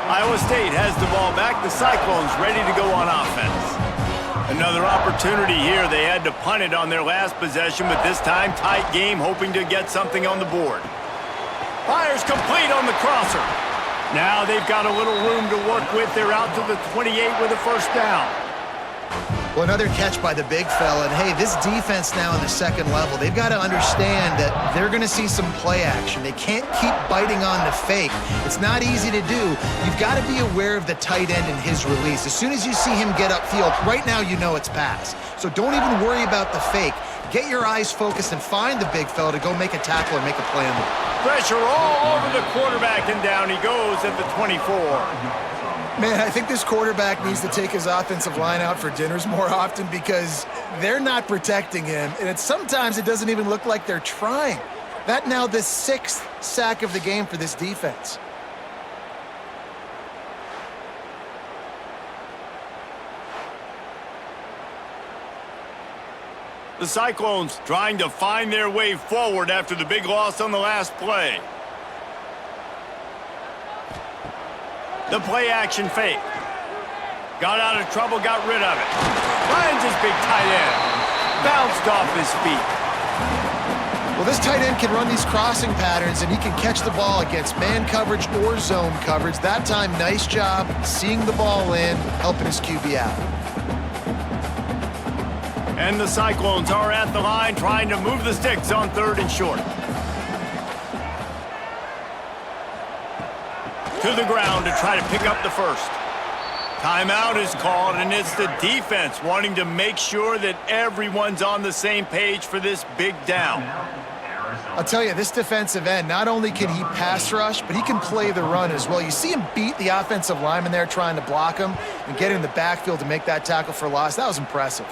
[SPEAKER 1] Iowa State has the ball back. The Cyclones ready to go on offense. Another opportunity here. They had to punt it on their last possession, but this time tight game, hoping to get something on the board. Fires complete on the crosser. Now they've got a little room to work with. They're out to the 28 with a first down.
[SPEAKER 2] Well, another catch by the big fella. And, hey, this defense now in the second level, they've got to understand that they're going to see some play action. They can't keep biting on the fake. It's not easy to do. You've got to be aware of the tight end and his release. As soon as you see him get upfield, right now you know it's pass. So don't even worry about the fake. Get your eyes focused and find the big fella to go make a tackle or make a play on the ball.
[SPEAKER 1] Pressure all over the quarterback, and down he goes at the 24.
[SPEAKER 2] Man, I think this quarterback needs to take his offensive line out for dinners more often because they're not protecting him, and sometimes it doesn't even look like they're trying. That now the 6th sack of the game for this defense.
[SPEAKER 1] The Cyclones trying to find their way forward after the big loss on the last play. The play action fake. Got out of trouble, got rid of it. Finds his big tight end. Bounced off his feet.
[SPEAKER 2] Well, this tight end can run these crossing patterns, and he can catch the ball against man coverage or zone coverage. That time, nice job seeing the ball in, helping his QB out.
[SPEAKER 1] And the Cyclones are at the line trying to move the sticks on 3rd and short. To the ground to try to pick up the first. Timeout is called, and it's the defense wanting to make sure that everyone's on the same page for this big down.
[SPEAKER 2] I'll tell you, this defensive end, not only can he pass rush, but he can play the run as well. You see him beat the offensive lineman there trying to block him and get in the backfield to make that tackle for loss. That was impressive.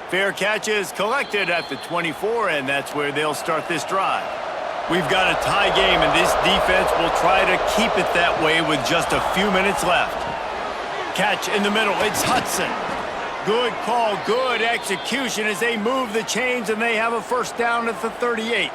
[SPEAKER 1] Fair catch is collected at the 24, and that's where they'll start this drive. We've got a tie game, and this defense will try to keep it that way with just a few minutes left. Catch in the middle. It's Hudson. Good call, good execution as they move the chains, and they have a first down at the 38.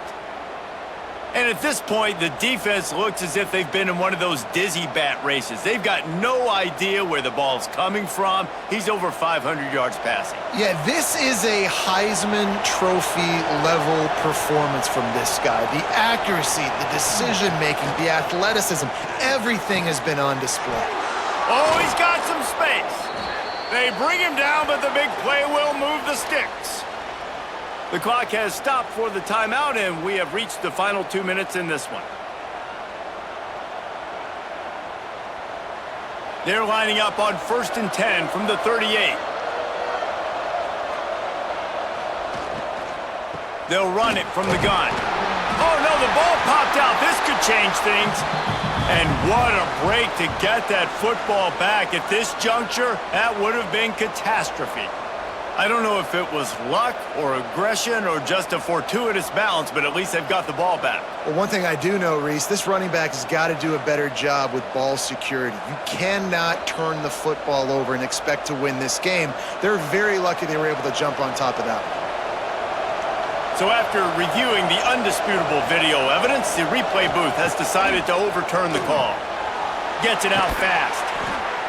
[SPEAKER 1] And at this point, the defense looks as if they've been in one of those dizzy bat races. They've got no idea where the ball's coming from. He's over 500 yards passing.
[SPEAKER 2] Yeah, this is a Heisman Trophy level performance from this guy. The accuracy, the decision-making, the athleticism, everything has been on display.
[SPEAKER 1] Oh, he's got some space. They bring him down, but the big play will move the sticks. The clock has stopped for the timeout, and we have reached the final 2 minutes in this one. They're lining up on 1st and 10 from the 38. They'll run it from the gun. Oh, no, the ball popped out. This could change things. And what a break to get that football back. At this juncture, that would have been catastrophe. I don't know if it was luck or aggression or just a fortuitous balance, but at least they've got the ball back.
[SPEAKER 2] Well, one thing I do know, Reese, this running back has got to do a better job with ball security. You cannot turn the football over and expect to win this game. They're very lucky they were able to jump on top of that one.
[SPEAKER 1] So after reviewing the undisputable video evidence, the replay booth has decided to overturn the call. Gets it out fast.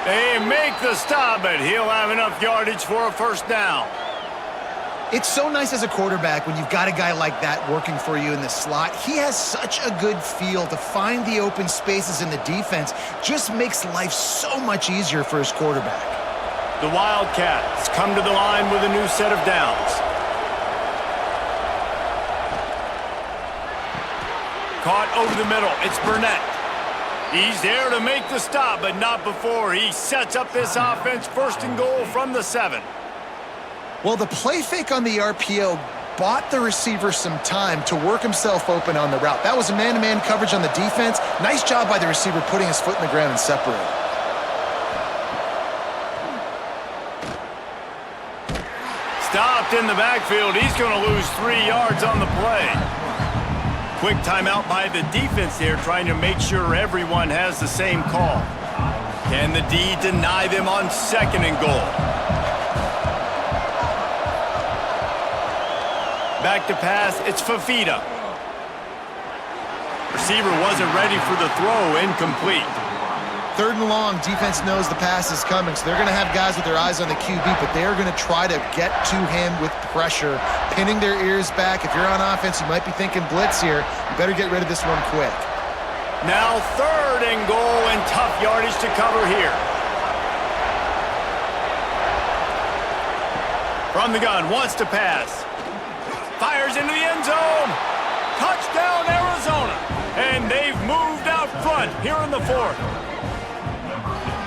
[SPEAKER 1] They make the stop, but he'll have enough yardage for a first down.
[SPEAKER 2] It's so nice as a quarterback when you've got a guy like that working for you in the slot. He has such a good feel to find the open spaces in the defense. Just makes life so much easier for his quarterback.
[SPEAKER 1] The Wildcats come to the line with a new set of downs. Caught over the middle. It's Burnett. He's there to make the stop, but not before he sets up this offense. 1st and goal from the 7.
[SPEAKER 2] Well, the play fake on the RPO bought the receiver some time to work himself open on the route. That was a man-to-man coverage on the defense. Nice job by the receiver putting his foot in the ground and separating.
[SPEAKER 1] Stopped in the backfield. He's going to lose 3 yards on the play. Quick timeout by the defense there, trying to make sure everyone has the same call. Can the D deny them on 2nd and goal? Back to pass, it's Fafita. Receiver wasn't ready for the throw, incomplete.
[SPEAKER 2] 3rd and long, defense knows the pass is coming, so they're going to have guys with their eyes on the QB, but they're going to try to get to him with pressure, pinning their ears back. If you're on offense, you might be thinking blitz here. You better get rid of this one quick.
[SPEAKER 1] Now 3rd and goal, and tough yardage to cover here. From the gun, wants to pass. Fires into the end zone. Touchdown, Arizona. And they've moved out front here in the 4th.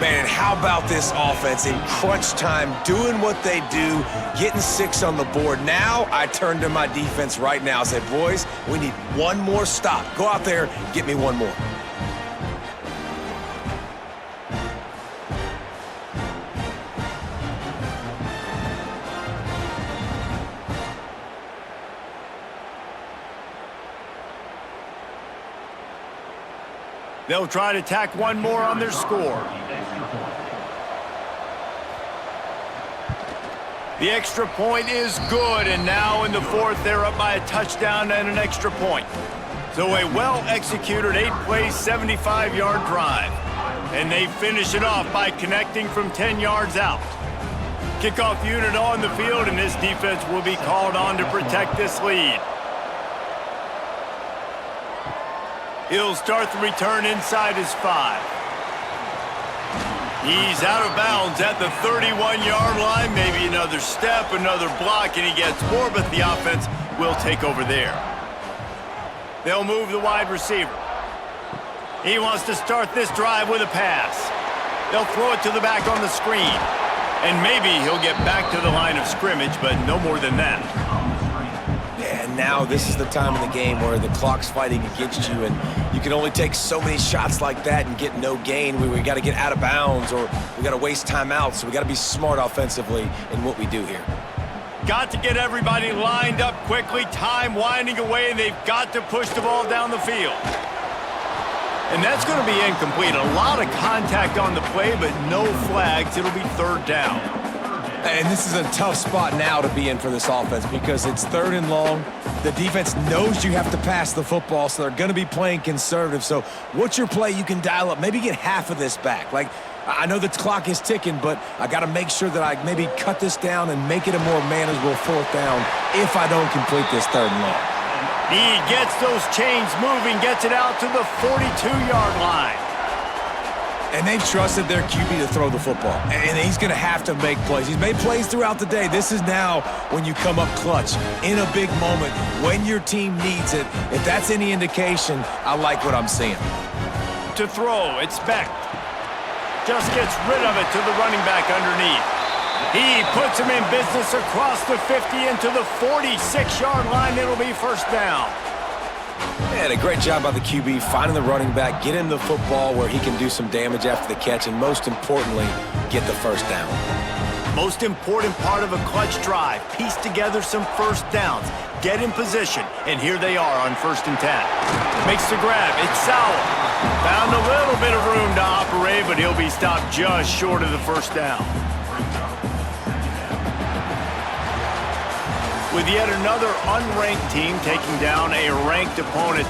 [SPEAKER 3] Man, how about this offense in crunch time, doing what they do, getting 6 on the board. Now I turn to my defense right now and say, boys, we need one more stop. Go out there, get me one more.
[SPEAKER 1] They'll try to tack one more on their score. The extra point is good, and now in the 4th, they're up by a touchdown and an extra point. So a well-executed 8-play, 75-yard drive. And they finish it off by connecting from 10 yards out. Kickoff unit on the field, and this defense will be called on to protect this lead. He'll start the return inside his 5. He's out of bounds at the 31-yard line. Maybe another step, another block, and he gets more, but the offense will take over there. They'll move the wide receiver. He wants to start this drive with a pass. They'll throw it to the back on the screen. And maybe he'll get back to the line of scrimmage, but no more than that.
[SPEAKER 3] Yeah, and now this is the time in the game where the clock's fighting against you, and you can only take so many shots like that and get no gain. We got to get out of bounds, or we got to waste timeouts, so we got to be smart offensively in what we do here.
[SPEAKER 1] Got to get everybody lined up quickly. Time winding away, and they've got to push the ball down the field. And that's going to be incomplete. A lot of contact on the play, but no flags. It'll be 3rd down.
[SPEAKER 5] And this is a tough spot now to be in for this offense because it's 3rd and long. The defense knows you have to pass the football, so they're going to be playing conservative. So what's your play you can dial up? Maybe get half of this back. Like, I know the clock is ticking, but I got to make sure that I maybe cut this down and make it a more manageable 4th down if I don't complete this 3rd and long.
[SPEAKER 1] He gets those chains moving, gets it out to the 42-yard line.
[SPEAKER 5] And they've trusted their QB to throw the football. And he's going to have to make plays. He's made plays throughout the day. This is now when you come up clutch in a big moment when your team needs it. If that's any indication, I like what I'm seeing.
[SPEAKER 1] To throw, it's Beck. Just gets rid of it to the running back underneath. He puts him in business across the 50 into the 46-yard line. It'll be 1st down.
[SPEAKER 3] And a great job by the QB finding the running back, get him the football where he can do some damage after the catch, and most importantly, get the 1st down.
[SPEAKER 1] Most important part of a clutch drive, piece together some 1st downs, get in position, and here they are on 1st and 10. Makes the grab, it's Sauer. Found a little bit of room to operate, but he'll be stopped just short of the 1st down. With yet another unranked team taking down a ranked opponent,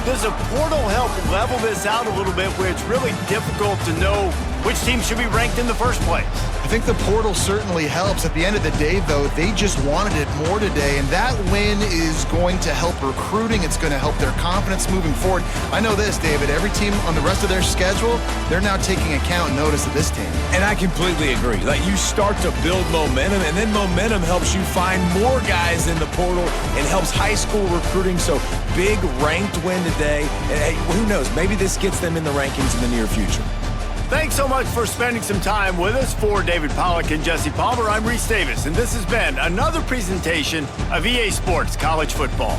[SPEAKER 1] does a portal help level this out a little bit where it's really difficult to know which team should be ranked in the first place?
[SPEAKER 2] I think the portal certainly helps. At the end of the day, though, they just wanted it more today, and that win is going to help recruiting. It's going to help their confidence moving forward. I know this, David, every team on the rest of their schedule, they're now taking account and notice of this team.
[SPEAKER 5] And I completely agree. Like, you start to build momentum, and then momentum helps you find more guys in the portal and helps high school recruiting. So big ranked win today. And hey, who knows? Maybe this gets them in the rankings in the near future.
[SPEAKER 1] Thanks so much for spending some time with us. For David Pollack and Jesse Palmer, I'm Reese Davis, and this has been another presentation of EA Sports College Football.